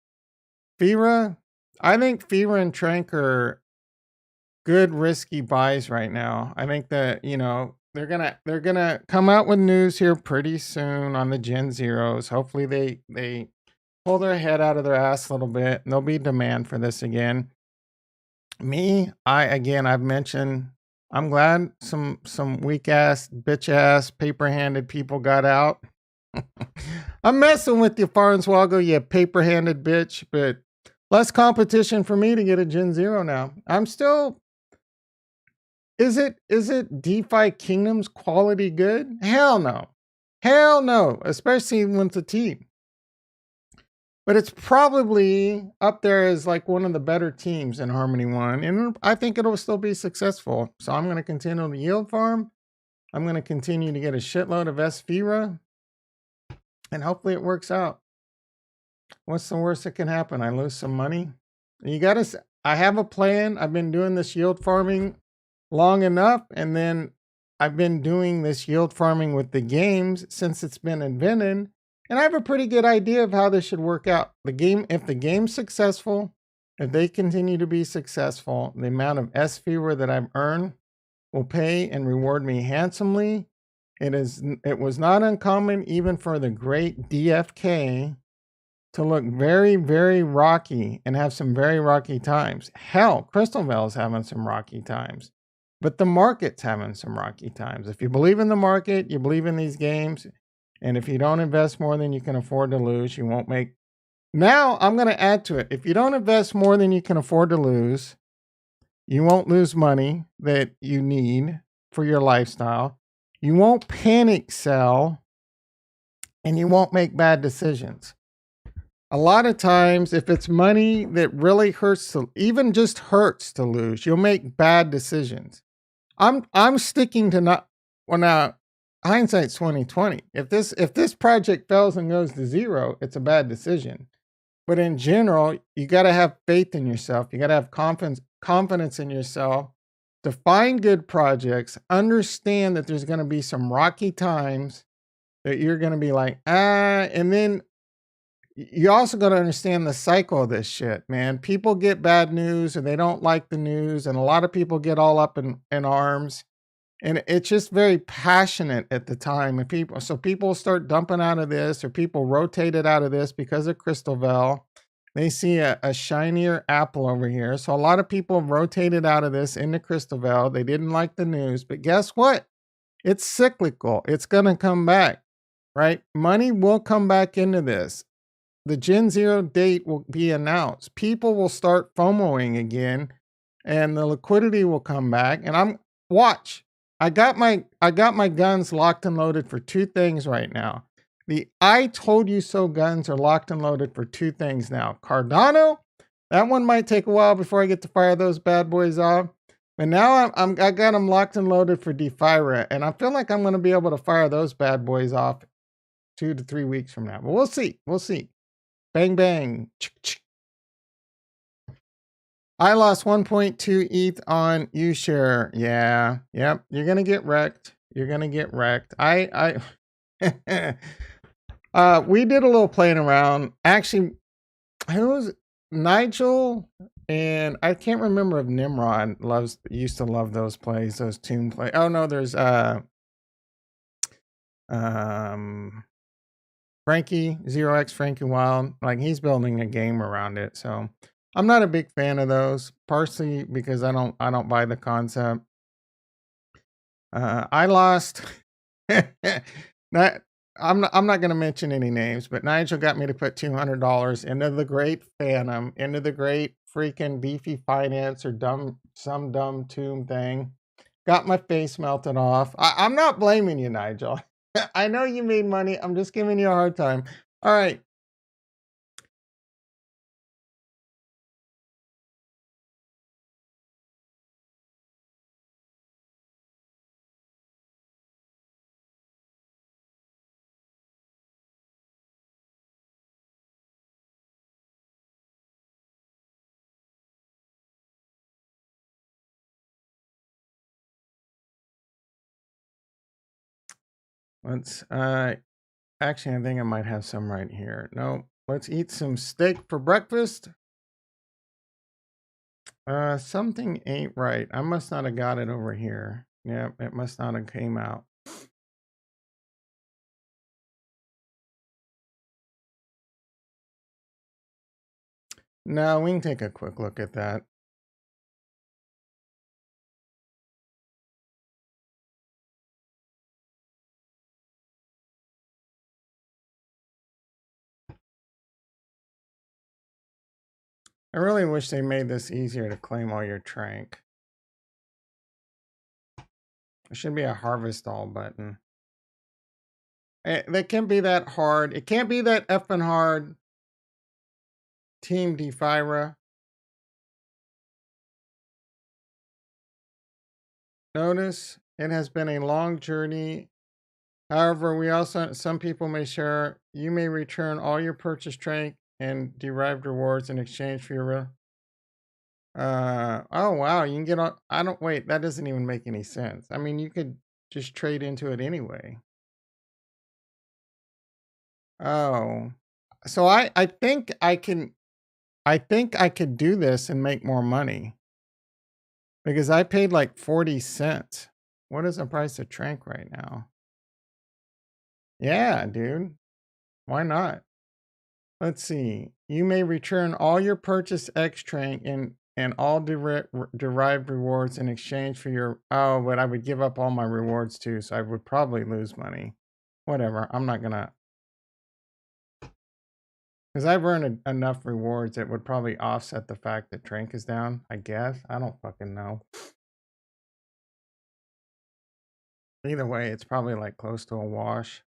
Fira, I think Fira and Trank are good risky buys right now. I think that, they're gonna come out with news here pretty soon on the Gen Zeros. Hopefully they pull their head out of their ass a little bit and there'll be demand for this again. I've mentioned I'm glad some weak ass, bitch ass, paper handed people got out. I'm messing with you, Farnswoggle, you paper handed bitch, but less competition for me to get a Gen Zero now. I'm still. Is it Defikingdoms quality good? Hell no. Hell no. Especially with the team. But it's probably up there as like one of the better teams in Harmony 1. And I think it'll still be successful. So I'm going to continue to yield farm. I'm going to continue to get a shitload of Sphera. And hopefully it works out. What's the worst that can happen? I lose some money. I have a plan. I've been doing this yield farming long enough. And then I've been doing this yield farming with the games since it's been invented. And I have a pretty good idea of how this should work out. If the game's successful, if they continue to be successful, the amount of Sphera that I've earned will pay and reward me handsomely. It was not uncommon even for the great DFK to look very, very rocky and have some very rocky times. Hell, Crystalvale is having some rocky times. But the market's having some rocky times. If you believe in the market, you believe in these games, and if you don't invest more than you can afford to lose, you won't make. Now, I'm going to add to it. If you don't invest more than you can afford to lose, you won't lose money that you need for your lifestyle. You won't panic sell, and you won't make bad decisions. A lot of times, if it's money that really hurts even just hurts to lose, you'll make bad decisions. I'm sticking to not. Well, now hindsight's 2020. If this project fails and goes to zero, it's a bad decision. But in general, you got to have faith in yourself. You got to have confidence in yourself to find good projects. Understand that there's going to be some rocky times that you're going to be like, and then you also got to understand the cycle of this shit, man. People get bad news and they don't like the news, and a lot of people get all up in arms. And it's just very passionate at the time. And people start dumping out of this, or people rotated out of this because of Crystalvale. They see a shinier apple over here. So a lot of people rotated out of this into Crystalvale. They didn't like the news, but guess what? It's cyclical. It's going to come back, right? Money will come back into this. The Gen Zero date will be announced. People will start FOMOing again, and the liquidity will come back. And watch. I got my guns locked and loaded for two things right now. The I told you so guns are locked and loaded for two things now. Cardano, that one might take a while before I get to fire those bad boys off. But now I got them locked and loaded for Defira, and I feel like I'm going to be able to fire those bad boys off 2 to 3 weeks from now. But we'll see. We'll see. Bang, bang. I lost 1.2 ETH on uShare. Yeah. Yep. You're going to get wrecked. You're going to get wrecked. We did a little playing around. Actually, who was Nigel? And I can't remember if Nimrod used to love those plays, those tune plays. Oh no, there's Frankie, 0x Frankie Wild, like he's building a game around it. So I'm not a big fan of those, partially because I don't buy the concept. I lost. I'm not going to mention any names, but Nigel got me to put $200 into the great Phantom, into the great freaking beefy finance or some dumb tomb thing. Got my face melted off. I'm not blaming you, Nigel. I know you made money. I'm just giving you a hard time. All right. Let's actually I think I might have some right here. No, let's eat some steak for breakfast. Something ain't right. I must not have got it over here. Yeah, it must not have came out. No, we can take a quick look at that. I really wish they made this easier to claim all your trank. There should be a harvest all button. That can't be that hard. It can't be that effing hard. Team Defira. Notice it has been a long journey. However, we also, some people may share, you may return all your purchase trank and derived rewards in exchange for your, oh wow, you can get on, I don't, wait, that doesn't even make any sense. I mean, you could just trade into it anyway. Oh, so I think I think I could do this and make more money because I paid like 40 cents. What is the price of trank right now? Yeah, dude. Why not? Let's see. You may return all your purchase X trank and all derived rewards in exchange for your. Oh, but I would give up all my rewards too, so I would probably lose money. Whatever. I'm not gonna. Because I've earned enough rewards that would probably offset the fact that trank is down. I guess. I don't fucking know. Either way, it's probably like close to a wash.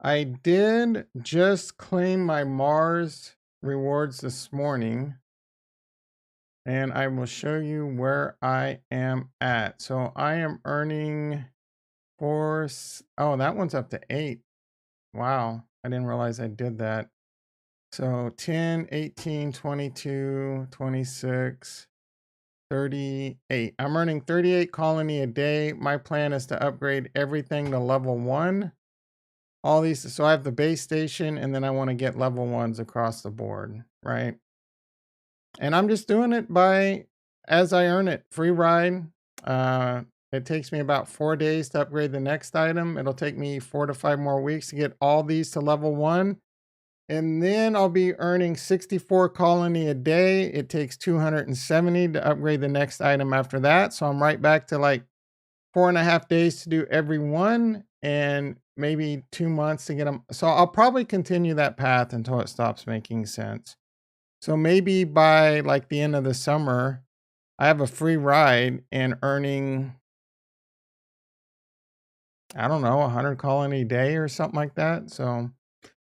I did just claim my Mars rewards this morning. And I will show you where I am at. So I am earning four. Oh, that one's up to 8. Wow. I didn't realize I did that. So 10, 18, 22, 26, 38. I'm earning 38 colony a day. My plan is to upgrade everything to level 1. All these. So I have the base station and then I want to get level 1s across the board. Right. And I'm just doing it by as I earn it. Free ride. It takes me about 4 days to upgrade the next item. It'll take me 4 to 5 more weeks to get all these to level 1. And then I'll be earning 64 colony a day. It takes 270 to upgrade the next item after that. So I'm right back to like 4.5 days to do every one and maybe 2 months to get them. So I'll probably continue that path until it stops making sense. So maybe by like the end of the summer, I have a free ride and earning, I don't know, 100 colony a day or something like that. So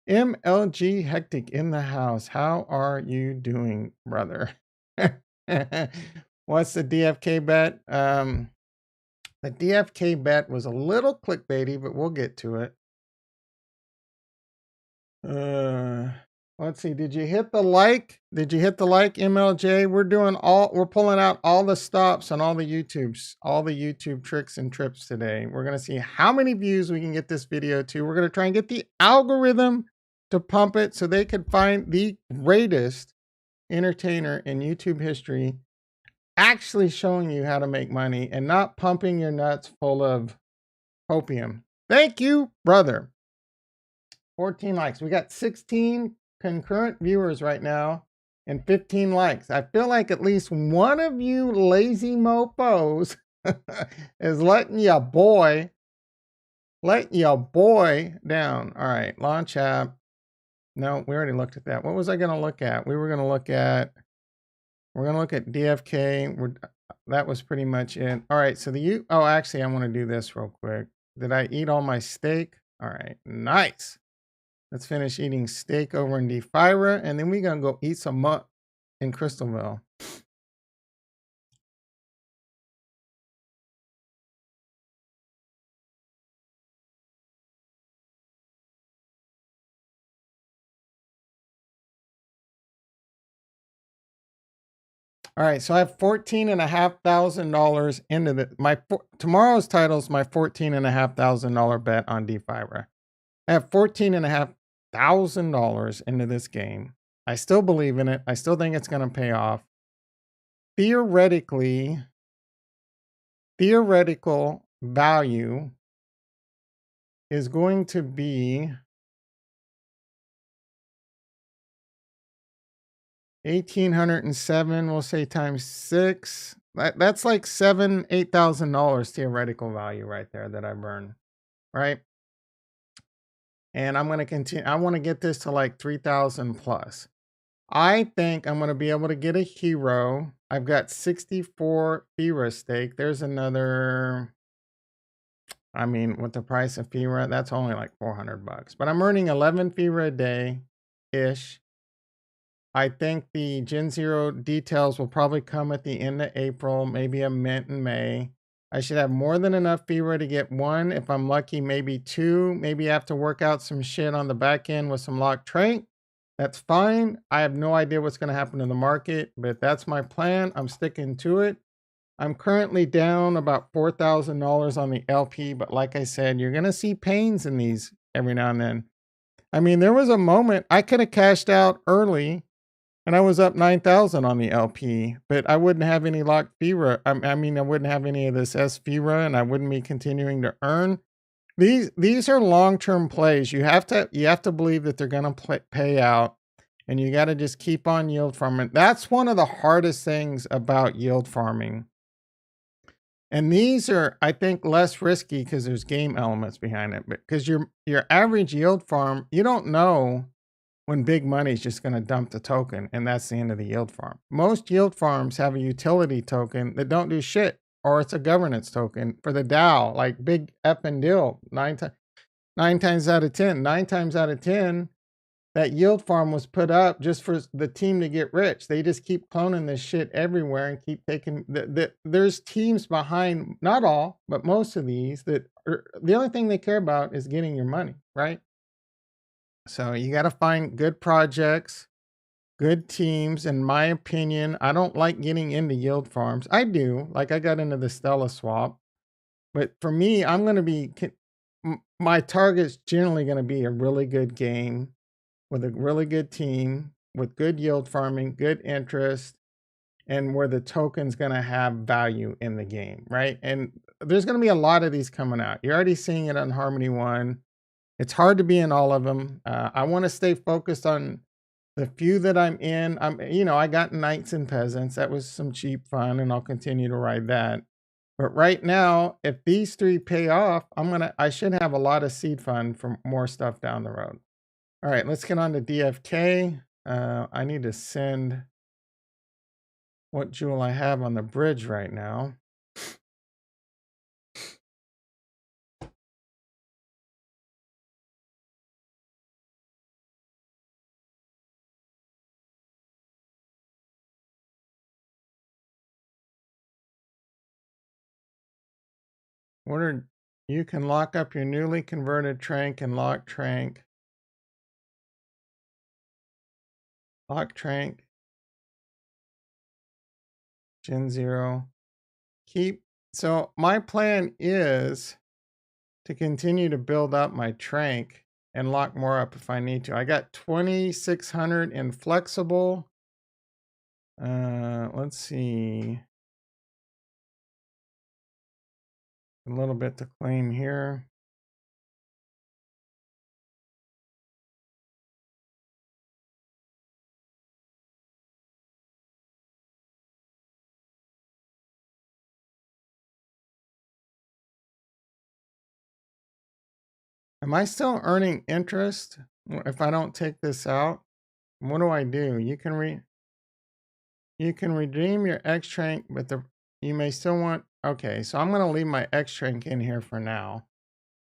MLG Hectic in the house. How are you doing, brother? What's the DFK bet? The DFK bet was a little clickbaity, but we'll get to it. Uh, let's see. Did you hit the like? Did you hit the like, MLJ? We're pulling out all the stops on all the YouTube tricks and trips today. We're going to see how many views we can get this video to. We're going to try and get the algorithm to pump it so they could find the greatest entertainer in YouTube history actually showing you how to make money and not pumping your nuts full of opium. Thank you, brother. 14 likes. We got 16 concurrent viewers right now and 15 likes. I feel like at least one of you lazy mofos is letting your boy down. All right, launch app. No, we already looked at that. What was I going to look at? We're going to look at DFK. That was pretty much it. All right, so oh, actually, I want to do this real quick. Did I eat all my steak? All right, nice. Let's finish eating steak over in Defira, and then we're going to go eat some mutt in Crystalvale. All right, so I have $14,500 into tomorrow's title's my $14,500 bet on DeFi. I have $14,500 into this game. I still believe in it. I still think it's going to pay off. Theoretical value is going to be 1,807, we'll say times 6. That's like $8,000 theoretical value right there that I've earned, right? And I'm going to continue. I want to get this to like 3,000 plus. I think I'm going to be able to get a hero. I've got 64 FIRA stake. There's another, I mean, with the price of FIRA, that's only like $400. But I'm earning 11 FIRA a day-ish. I think the Gen Zero details will probably come at the end of April, maybe a mint in May. I should have more than enough FIRA to get 1. If I'm lucky, maybe 2. Maybe I have to work out some shit on the back end with some locked trank. That's fine. I have no idea what's going to happen in the market, but that's my plan. I'm sticking to it. I'm currently down about $4,000 on the LP, but like I said, you're going to see pains in these every now and then. I mean, there was a moment I could have cashed out early and I was up 9,000 on the LP, but I wouldn't have any locked FIRA. I mean, I wouldn't have any of this S FIRA and I wouldn't be continuing to earn. These are long-term plays. You have to believe that they're going to pay out, and you got to just keep on yield farming. That's one of the hardest things about yield farming. And these are, I think, less risky because there's game elements behind it. But because your average yield farm, you don't know when big money is just going to dump the token, and that's the end of the yield farm. Most yield farms have a utility token that don't do shit, or it's a governance token for the DAO, like big effing deal. 9 times out of 10, that yield farm was put up just for the team to get rich. They just keep cloning this shit everywhere and keep taking there's teams behind, not all, but most of these that are, the only thing they care about is getting your money, right? So you got to find good projects, good teams. In my opinion, I don't like getting into yield farms. I do, like I got into the Stella swap, but for me, I'm going to be, my target's generally going to be a really good game with a really good team, with good yield farming, good interest, and where the token's going to have value in the game, right? And there's going to be a lot of these coming out. You're already seeing it on Harmony One. It's hard to be in all of them. I want to stay focused on the few that I'm in. I got Knights and Peasants. That was some cheap fun, and I'll continue to ride that. But right now, if these 3 pay off, I should have a lot of seed fund for more stuff down the road. All right, let's get on to DFK. I need to send what jewel I have on the bridge right now. You can lock up your newly converted trank and lock trank. Lock trank. Gen Zero. So my plan is to continue to build up my trank and lock more up if I need to. I got 2,600 in flexible. Let's see. A little bit to claim here. Am I still earning interest if I don't take this out? What do? You can redeem your X trank, but you may still want. Okay, so I'm gonna leave my X trank in here for now.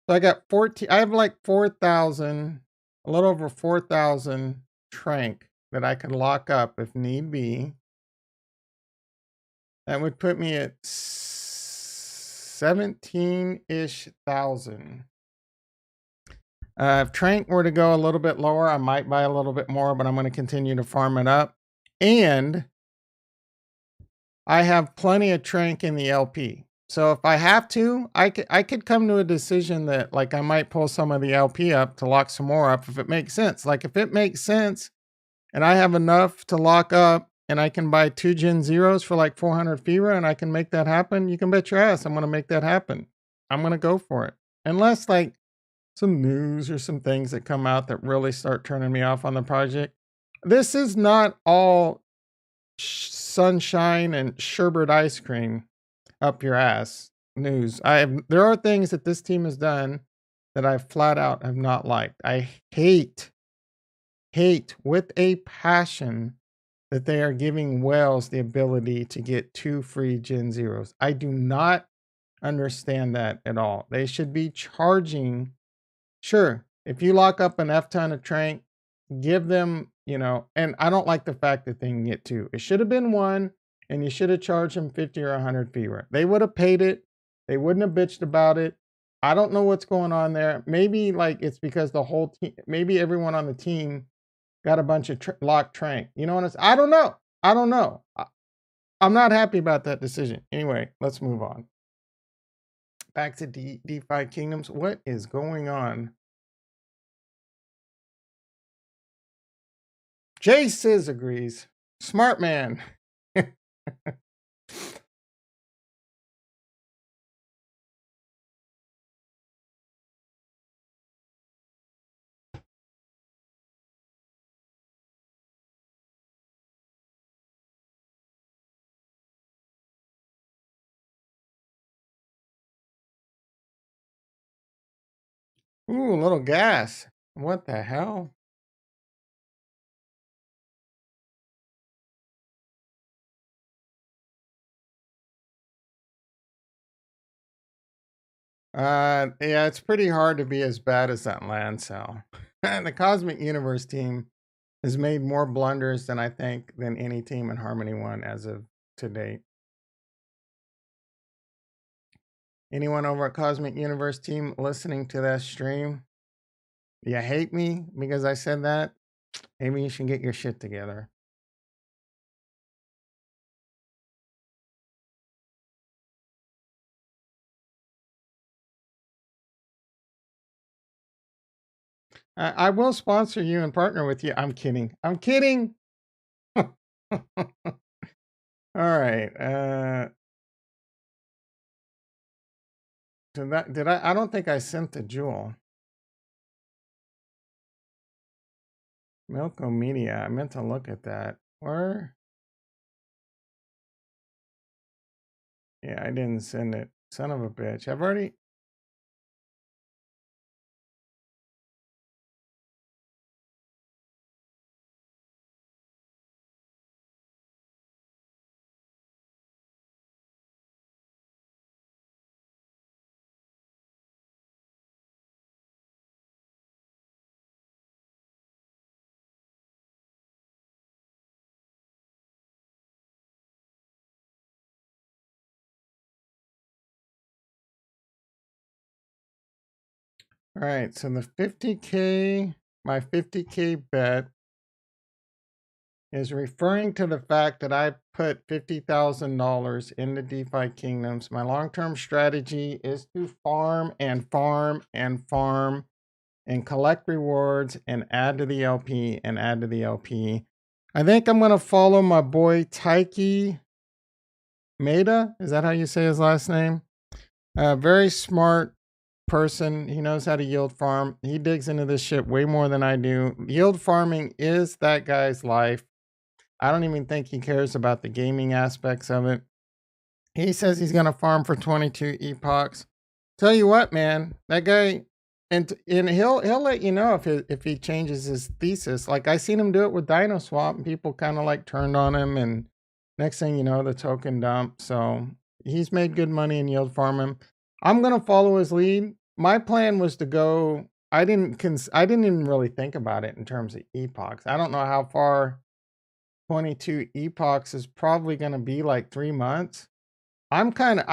So I got 14. I have like 4,000, a little over 4,000 trank that I can lock up if need be. That would put me at 17-ish thousand. If Trank were to go a little bit lower, I might buy a little bit more, but I'm going to continue to farm it up. And I have plenty of trank in the LP. So if I have to, I could come to a decision that like I might pull some of the LP up to lock some more up if it makes sense. Like if it makes sense and I have enough to lock up and I can buy 2 Gen Zeros for like 400 FIRA and I can make that happen, you can bet your ass I'm going to make that happen. I'm going to go for it. Unless like some news or some things that come out that really start turning me off on the project. This is not all sunshine and sherbet ice cream up your ass news. There are things that this team has done that I flat out have not liked. I hate with a passion that they are giving whales the ability to get 2 free Gen Zeros. I do not understand that at all. They should be charging. Sure, if you lock up an F ton of trank, give them, and I don't like the fact that they can get 2. It should have been 1, and you should have charged them 50 or 100 FIRA. They would have paid it. They wouldn't have bitched about it. I don't know what's going on there. Maybe like it's because the whole team, maybe everyone on the team got a bunch of locked trank. You know what I'm saying? I don't know. I don't know. I'm not happy about that decision. Anyway, let's move on. Back to DeFi Kingdoms. What is going on? Jay Sizz agrees. Smart man. Ooh, a little gas. What the hell? Yeah, it's pretty hard to be as bad as that land sale. The Cosmic Universe team has made more blunders than I think than any team in Harmony One as of to date. Anyone over at Cosmic Universe team listening to that stream? You hate me because I said that? Maybe you should get your shit together. I will sponsor you and partner with you. I'm kidding. I'm kidding. All right. Did I? I don't think I sent the jewel. Milko Media. I meant to look at that. Or yeah, I didn't send it. Son of a bitch. I've already. All right. So the 50K, my 50K bet is referring to the fact that I put $50,000 into DeFi Kingdoms. My long-term strategy is to farm and farm and farm and collect rewards and add to the LP and add to the LP. I think I'm going to follow my boy Taiki Maeda. Is that how you say his last name? Very smart person. He knows how to yield farm. He digs into this shit way more than I do. Yield farming is that guy's life. I don't even think he cares about the gaming aspects of it. He says he's going to farm for 22 epochs. Tell you what, man, that guy, and he'll let you know if he changes his thesis. Like I seen him do it with Dino Swap, and people kind of like turned on him, and next thing you know, the token dump. So he's made good money in yield farming. I'm gonna follow his lead. My plan was to go. I didn't even really think about it in terms of epochs. I don't know how far 22 epochs is probably going to be like 3 months. I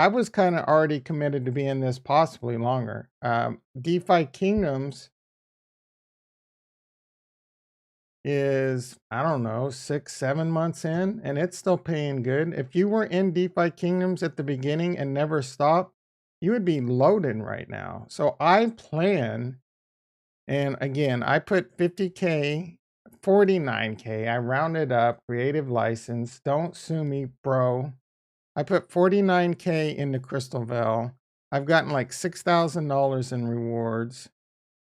was kind of already committed to being this possibly longer. DeFi Kingdoms is, I don't know, 6, 7 months in, and it's still paying good. If you were in DeFi Kingdoms at the beginning and never stopped, you would be loading right now. So I plan, and again, I put 50K, 49K, I rounded up, creative license. Don't sue me, bro. I put 49K into Crystalvale. I've gotten like $6,000 in rewards.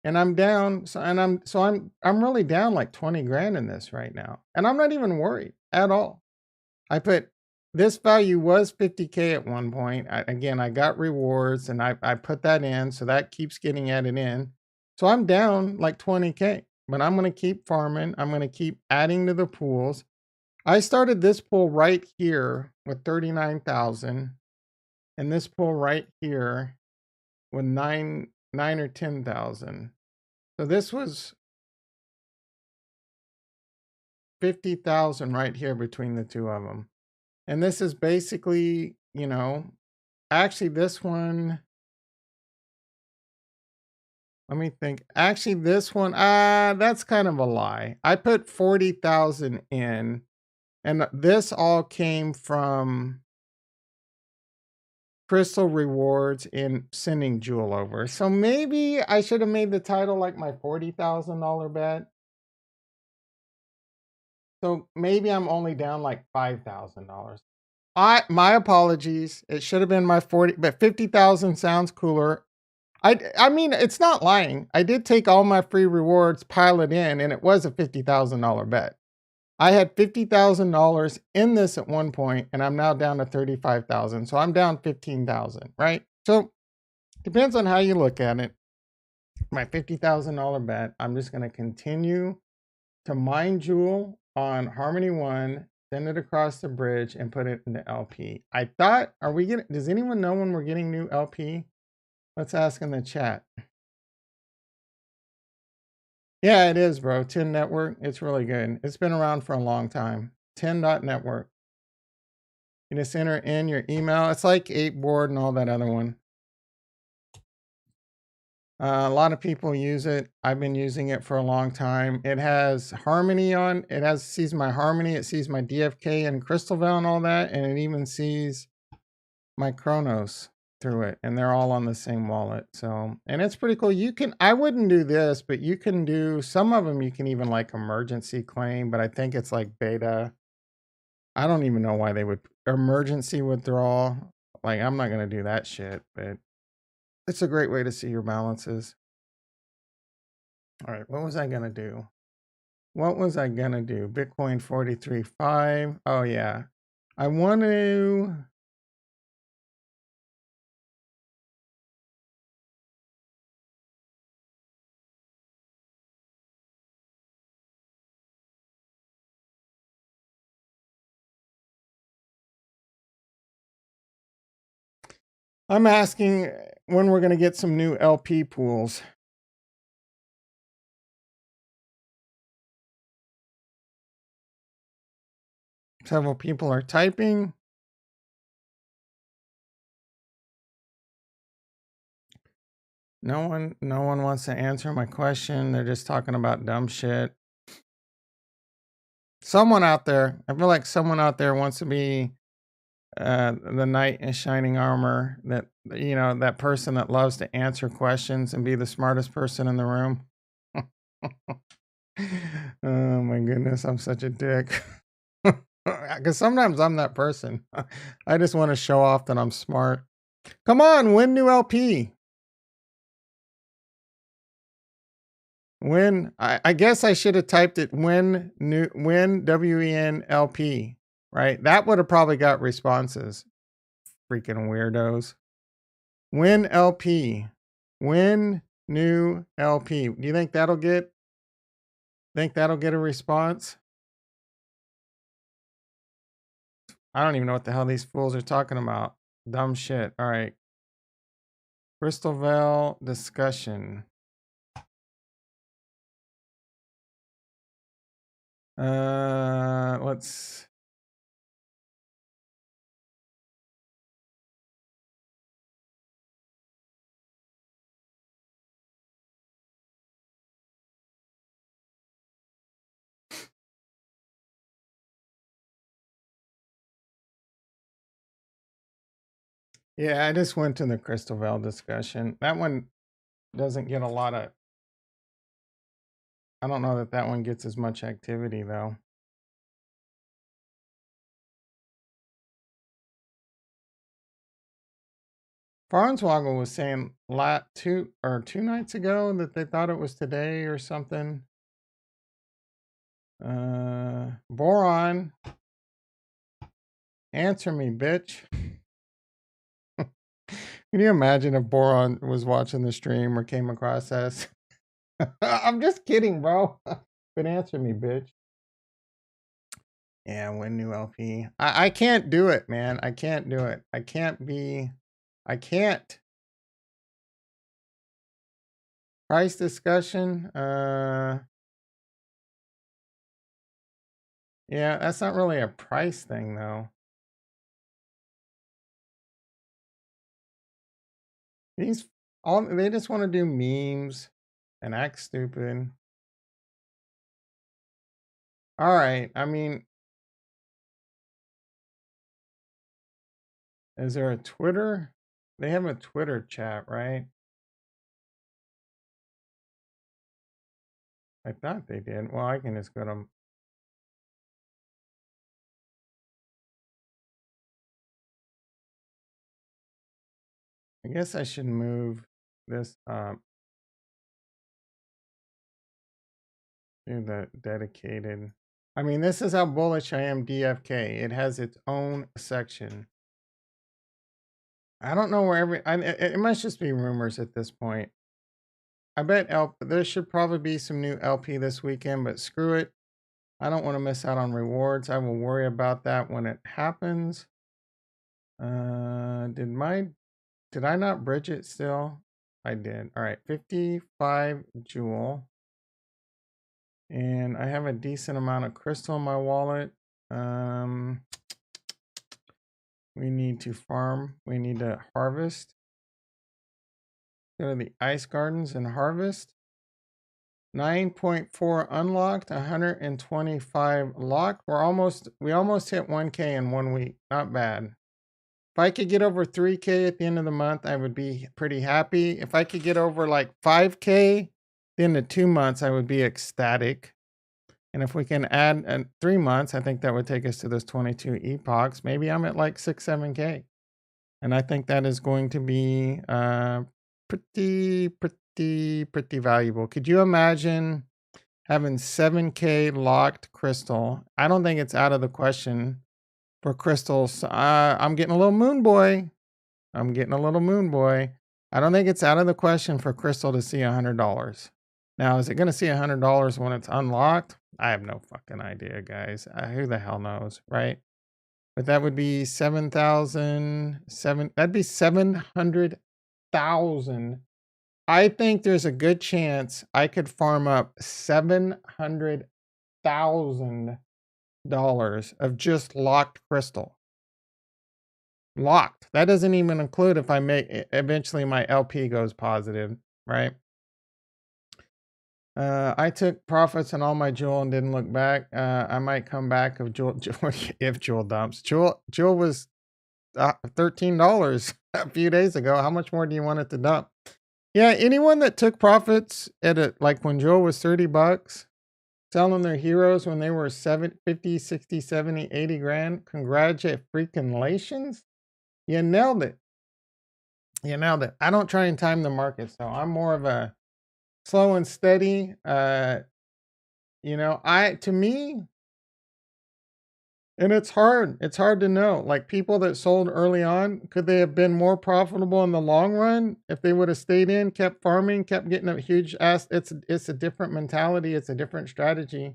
And I'm down, I'm really down like 20 grand in this right now. And I'm not even worried at all. I put this value was 50K at one point. Again, I got rewards and I put that in, so that keeps getting added in. So I'm down like 20K, but I'm going to keep farming. I'm going to keep adding to the pools. I started this pool right here with 39,000 and this pool right here with 9 or 10,000. So this was 50,000 right here between the two of them. And this is basically, actually this one, let me think. Actually this one, that's kind of a lie. I put 40,000 in, and this all came from crystal rewards in sending Jewel over. So maybe I should have made the title like my $40,000 bet. So maybe I'm only down like $5,000. My apologies. It should have been my 40, but 50,000 sounds cooler. I mean, it's not lying. I did take all my free rewards, pile it in, and it was a $50,000 bet. I had $50,000 in this at one point, and I'm now down to 35,000. So I'm down 15,000, right? So depends on how you look at it. My $50,000 bet, I'm just going to continue to mine Jewel on Harmony 1, send it across the bridge, and put it into LP. I thought, does anyone know when we're getting new LP? Let's ask in the chat. Yeah, it is, bro. 10 Network. It's really good. It's been around for a long time. 10.network. You just enter in your email. It's like 8board and all that other one. A lot of people use it. I've been using it for a long time. It has Harmony on. Sees my Harmony. It sees my DFK and Crystalvale and all that. And it even sees my Chronos through it. And they're all on the same wallet. So, and it's pretty cool. I wouldn't do this, but you can do some of them. You can even like emergency claim, but I think it's like beta. I don't even know why they would emergency withdrawal. Like, I'm not going to do that shit, but it's a great way to see your balances. All right, what was I going to do? What was I going to do? Bitcoin 43.5. Oh, yeah. I want to... I'm asking when we're going to get some new LP pools. Several people are typing. No one wants to answer my question. They're just talking about dumb shit. Someone out there, I feel like someone out there wants to be the knight in shining armor, that person that loves to answer questions and be the smartest person in the room. Oh my goodness, I'm such a dick. Because sometimes I'm that person. I just want to show off that I'm smart. Come on, win new LP. I guess I should have typed it win WEN LP, right? That would have probably got responses. Freaking weirdos. Win LP. Win new LP. Do you think that'll get a response? I don't even know what the hell these fools are talking about. Dumb shit. All right. Crystalvale discussion. Let's... Yeah, I just went to the Crystalvale discussion. That one doesn't get a lot of. I don't know that that one gets as much activity though. Farnswoggle was saying two nights ago that they thought it was today or something. Boron, answer me, bitch. Can you imagine if Boron was watching the stream or came across us? I'm just kidding, bro. But answer me, bitch. Yeah, win new LP. I can't do it, man. I can't do it. I can't. Price discussion. Yeah, that's not really a price thing though. These all they just want to do memes and act stupid. All right. I mean, is there a Twitter? They have a Twitter chat, right? I thought they did. Well, I can just go to. I guess I should move this up to the dedicated. I mean, this is how bullish I am, DFK. It has its own section. I don't know where it must just be rumors at this point. I bet there should probably be some new LP this weekend, but screw it. I don't want to miss out on rewards. I will worry about that when it happens. Did I not bridge it still? I did. All right, 55 jewel. And I have a decent amount of crystal in my wallet. We need to farm. We need to harvest. Go to the ice gardens and harvest. 9.4 unlocked, 125 locked. We almost hit 1K in 1 week. Not bad. If I could get over 3K at the end of the month, I would be pretty happy. If I could get over like 5K at the end of 2 months, I would be ecstatic. And if we can add 3 months, I think that would take us to those 22 epochs. Maybe I'm at like 6, 7K. And I think that is going to be pretty valuable. Could you imagine having 7K locked crystal? I don't think it's out of the question for crystals. I'm getting a little moon boy. I don't think it's out of the question for crystal to see $100. Now, is it going to see $100 when it's unlocked? I have no fucking idea, guys. Who the hell knows, right? But that would be 7,000, that'd be 700,000. I think there's a good chance I could farm up $700,000 of just locked crystal. Locked. That doesn't even include if I make eventually my LP goes positive, right? I took profits on all my jewel and didn't look back. I might come back if jewel if jewel dumps. Jewel was $13 a few days ago. How much more do you want it to dump? Yeah, anyone that took profits at it, like when jewel was $30, selling their heroes when they were 50, 60, 70, 80 grand. Congratulations. You nailed it. You nailed it. I don't try and time the market, so I'm more of a slow and steady. To me, and it's hard. It's hard to know. Like people that sold early on, could they have been more profitable in the long run if they would have stayed in, kept farming, kept getting a huge ass? It's a different mentality. It's a different strategy.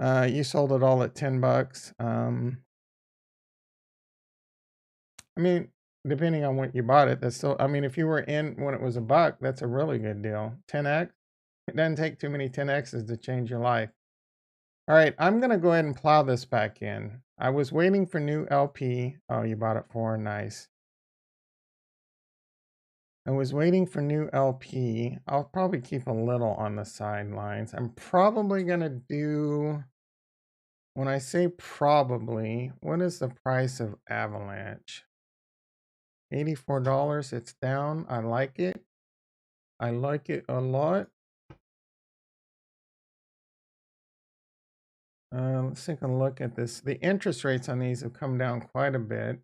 You sold it all at $10. I mean, depending on what you bought it, that's still. I mean, if you were in when it was $1, that's a really good deal. 10x. It doesn't take too many 10x's to change your life. All right, I'm going to go ahead and plow this back in. I was waiting for new LP. Oh, you bought it for nice. I was waiting for new LP. I'll probably keep a little on the sidelines. I'm probably going to do, when I say probably, what is the price of Avalanche? $84. It's down. I like it. I like it a lot. Let's take a look at this. The interest rates on these have come down quite a bit.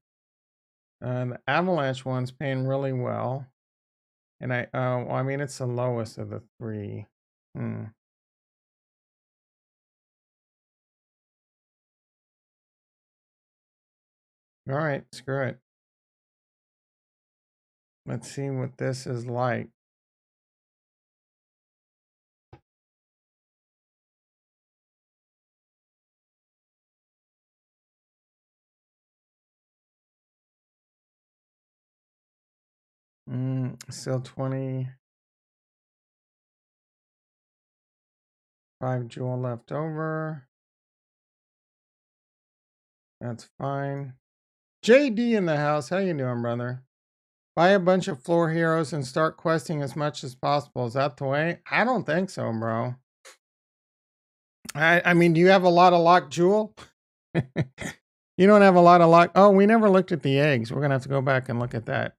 The Avalanche one's paying really well. And well, I mean, it's the lowest of the three. All right, screw it. Let's see what this is like. Still 25 joule left over. That's fine. JD in the house. How you doing, brother? Buy a bunch of floor heroes and start questing as much as possible. Is that the way? I don't think so, bro. I mean, do you have a lot of locked jewel? You don't have a lot of lock. Oh, we never looked at the eggs. We're gonna have to go back and look at that.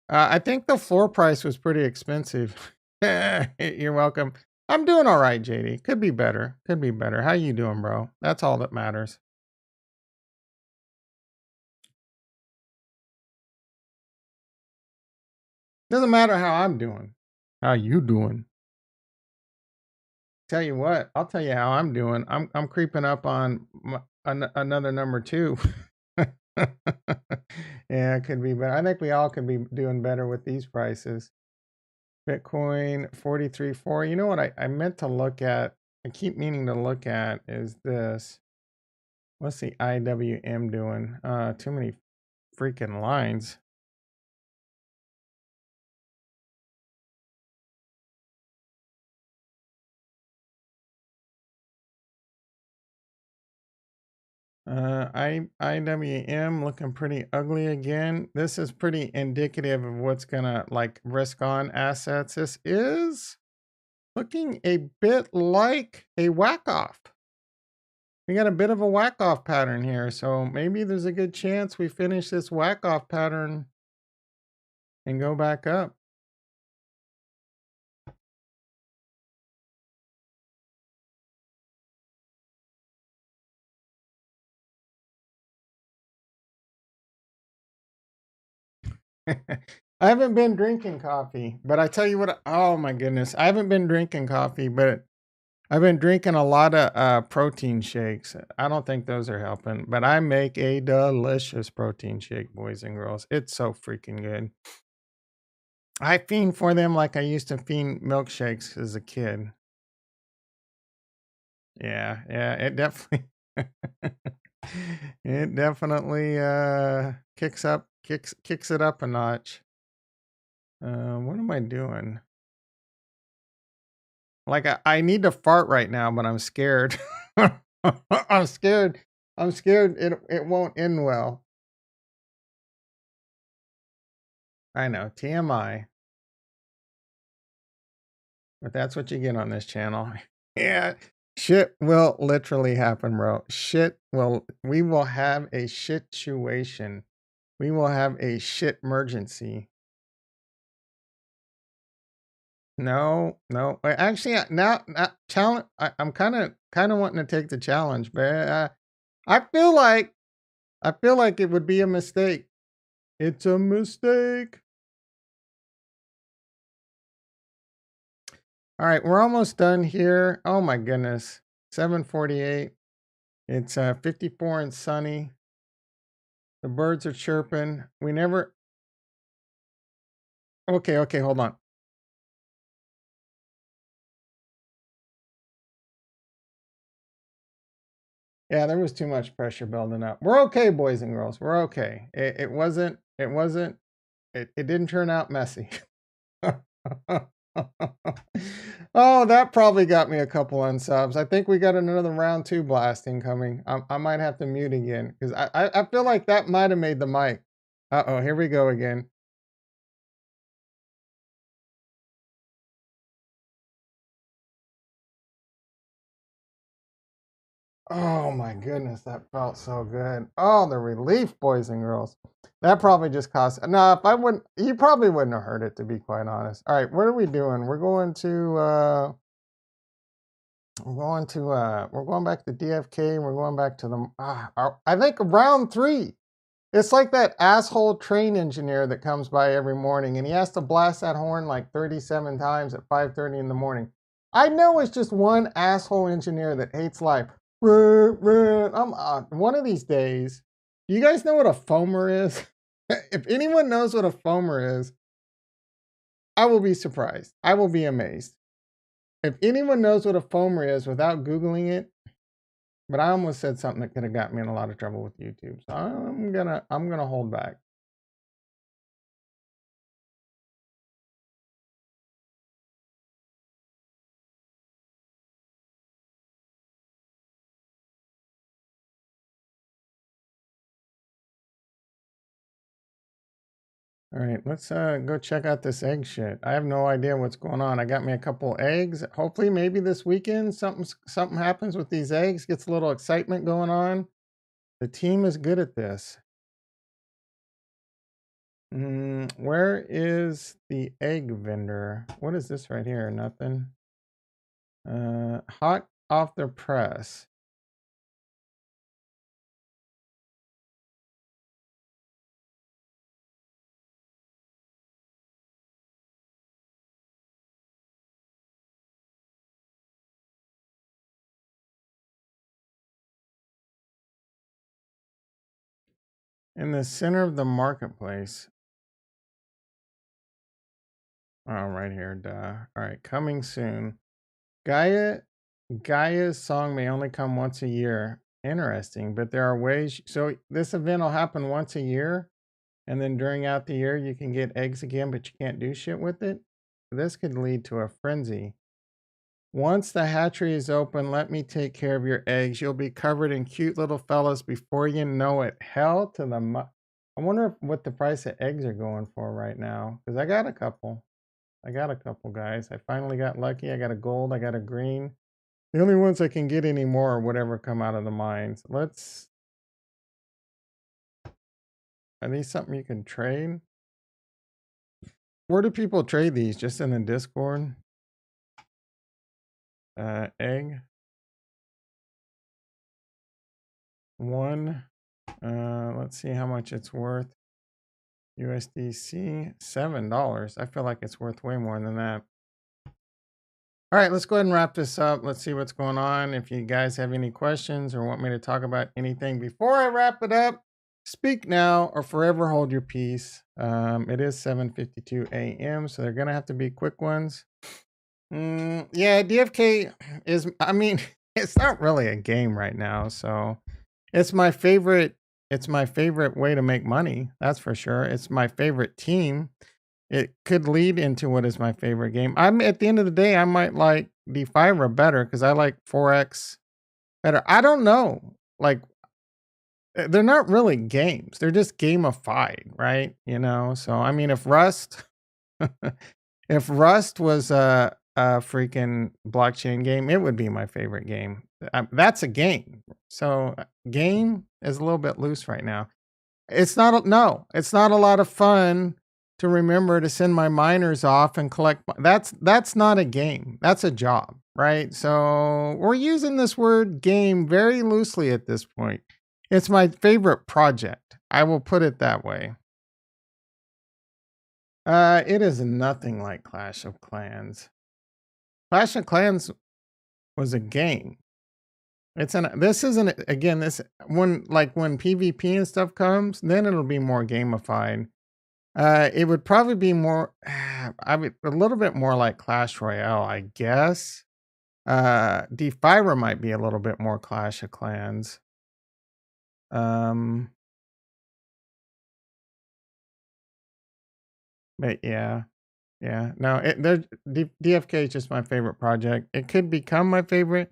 I think the floor price was pretty expensive. You're welcome. I'm doing all right, JD. Could be better. Could be better. How you doing, bro? That's all that matters. Doesn't matter how I'm doing. How you doing? Tell you what, I'll tell you how I'm doing. I'm creeping up on another number two. Yeah, it could be better. I think we all could be doing better with these prices. Bitcoin 43.4. You know what I meant to look at? I keep meaning to look at is this. What's the IWM doing? Too many freaking lines. IWM looking pretty ugly again. This is pretty indicative of what's gonna like risk on assets. This is looking a bit like a whack off. We got a bit of a whack off pattern here, so maybe there's a good chance we finish this whack off pattern and go back up. I haven't been drinking coffee, but I tell you what, oh my goodness, I haven't been drinking coffee, but I've been drinking a lot of protein shakes. I don't think those are helping, but I make a delicious protein shake, boys and girls. It's so freaking good. I fiend for them like I used to fiend milkshakes as a kid. Yeah, it definitely it definitely kicks it up a notch. What am I doing? Like I need to fart right now, but I'm scared. I'm scared. I'm scared it won't end well. I know, TMI. But that's what you get on this channel. Yeah. Shit will literally happen, bro. We will have a shit situation. We will have a shit emergency. No. Actually, now challenge. I'm kind of wanting to take the challenge, but I feel like it would be a mistake. It's a mistake. All right, we're almost done here. Oh my goodness, 7:48. It's 54 and sunny. The birds are chirping. We never. Okay, hold on. Yeah, there was too much pressure building up. We're okay, boys and girls. We're okay. It wasn't. It didn't turn out messy. Oh, that probably got me a couple unsubs. I think we got another round 2 blasting coming. I might have to mute again because I feel like that might have made the mic. Uh-oh, here we go again. Oh my goodness, that felt so good. Oh, the relief, boys and girls. That probably just cost. No, if I wouldn't, you probably wouldn't have heard it, to be quite honest. All right, what are we doing? We're going back to DFK. We're going back to the. I think round three. It's like that asshole train engineer that comes by every morning and he has to blast that horn like 37 times at 5:30 in the morning. I know it's just one asshole engineer that hates life. I'm one of these days. Do you guys know what a foamer is? If anyone knows what a foamer is, I will be surprised. I will be amazed. If anyone knows what a foamer is without Googling it, but I almost said something that could have got me in a lot of trouble with YouTube. So I'm gonna hold back. All right, let's go check out this egg shit. I have no idea what's going on. I got me a couple eggs. Hopefully, maybe this weekend something happens with these eggs. Gets a little excitement going on. The team is good at this. Where is the egg vendor? What is this right here? Nothing. Hot off the press. In the center of the marketplace. Oh, right here, duh. All right, coming soon. Gaia's song may only come once a year. Interesting, but there are ways. So this event will happen once a year, and then during out the year you can get eggs again, but you can't do shit with it. This could lead to a frenzy. Once the hatchery is open, let me take care of your eggs. You'll be covered in cute little fellas before you know it. Hell to the I wonder what the price of eggs are going for right now, because I got a couple. Guys. I finally got lucky. I got a gold. I got a green. The only ones I can get anymore are whatever come out of the mines. Are these something you can trade? Where do people trade these? Just in the Discord? Egg. One. Let's see how much it's worth. USDC, $7. I feel like it's worth way more than that. All right, let's go ahead and wrap this up. Let's see what's going on. If you guys have any questions or want me to talk about anything before I wrap it up, speak now or forever hold your peace. It is 7:52 a.m., so they're gonna have to be quick ones. Yeah, DFK is. I mean, it's not really a game right now, so it's my favorite. It's my favorite way to make money. That's for sure. It's my favorite team. It could lead into what is my favorite game. I'm at the end of the day, I might like Defiver better because I like 4X better. I don't know. Like they're not really games. They're just gamified, right? You know. So I mean, if Rust, if Rust was a freaking blockchain game, it would be my favorite game. That's a game. So game is a little bit loose right now. It's not. No, it's not a lot of fun to remember to send my miners off and collect. That's not a game. That's a job, right? So we're using this word game very loosely at this point. It's my favorite project. I will put it that way. It is nothing like Clash of Clans. Clash of Clans was a game. This isn't again this when PvP and stuff comes, then it'll be more gamified. It would probably be more a little bit more like Clash Royale, I guess. Defiver might be a little bit more Clash of Clans. Um but yeah. Yeah. No, DFK is just my favorite project. It could become my favorite.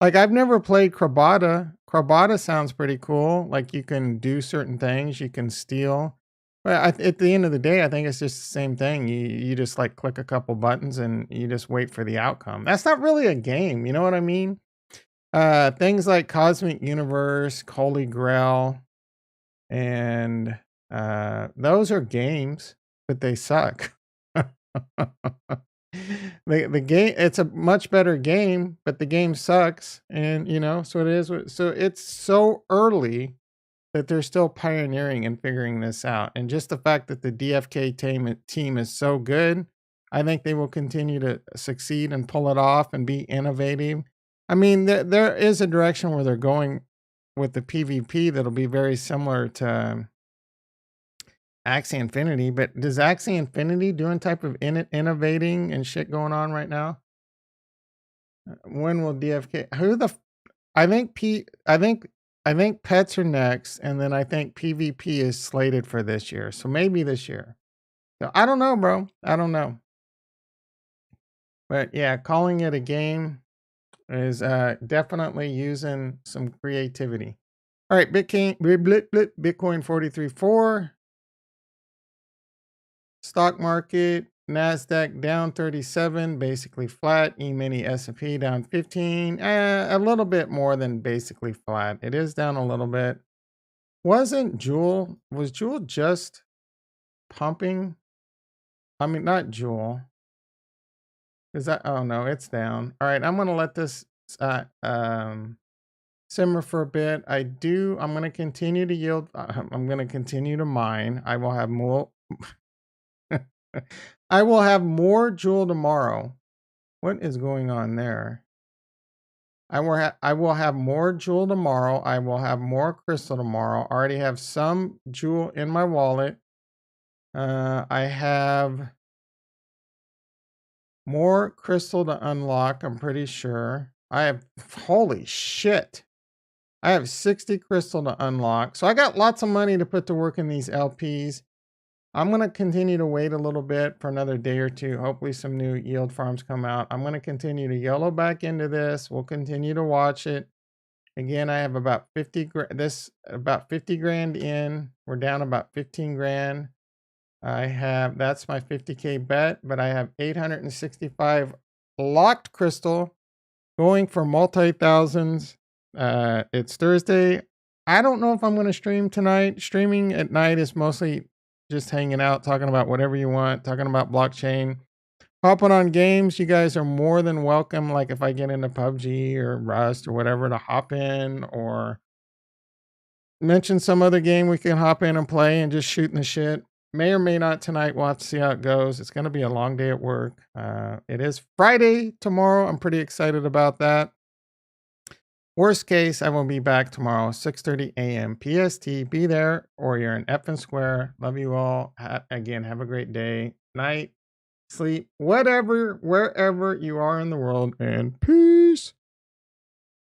Like I've never played Krabata. Krabata sounds pretty cool. Like you can do certain things, you can steal. But at the end of the day, I think it's just the same thing. You just like click a couple buttons and you just wait for the outcome. That's not really a game. You know what I mean? Things like Cosmic Universe, Holy Grail, and those are games, but they suck. The game, it's a much better game, but the game sucks, and so it is. So it's so early that they're still pioneering and figuring this out. And just the fact that the DFK team is so good, I think they will continue to succeed and pull it off and be innovative. I mean, there is a direction where they're going with the PvP that'll be very similar to Axie Infinity. But does Axie Infinity do any type of innovating and shit going on right now? When will DFK? Who the I think I think pets are next, and then I think PvP is slated for this year. So maybe this year. So I don't know, bro. I don't know. But yeah, calling it a game is definitely using some creativity. All right, Bitcoin 43.4. Stock market, Nasdaq down 37, basically flat. E-mini S&P down 15, a little bit more than basically flat. It is down a little bit. Was Jewel just pumping? I mean, not Jewel. Is that, oh no, it's down. All right, I'm going to let this simmer for a bit. I'm going to continue to yield. I'm going to continue to mine. I will have more. I will have more Jewel tomorrow. What is going on there? I will have more Jewel tomorrow. I will have more crystal tomorrow. I already have some Jewel in my wallet. I have more crystal to unlock, I'm pretty sure. Holy shit. I have 60 crystal to unlock. So I got lots of money to put to work in these LPs. I'm going to continue to wait a little bit for another day or two. Hopefully some new yield farms come out. I'm going to continue to yellow back into this. We'll continue to watch it. Again, I have about 50 grand in. We're down about 15 grand. That's my 50K bet, but I have 865 locked crystal going for multi-thousands. It's Thursday. I don't know if I'm going to stream tonight. Streaming at night is mostly just hanging out, talking about whatever you want, talking about blockchain. Hopping on games, you guys are more than welcome. Like if I get into PUBG or Rust or whatever, to hop in or mention some other game we can hop in and play and just shooting the shit. May or may not tonight. We'll have to see how it goes. It's going to be a long day at work. It is Friday tomorrow. I'm pretty excited about that. Worst case, I will be back tomorrow, 6:30 a.m. PST. Be there or you're in Effin Square. Love you all. Again, have a great day, night, sleep, whatever, wherever you are in the world, and peace.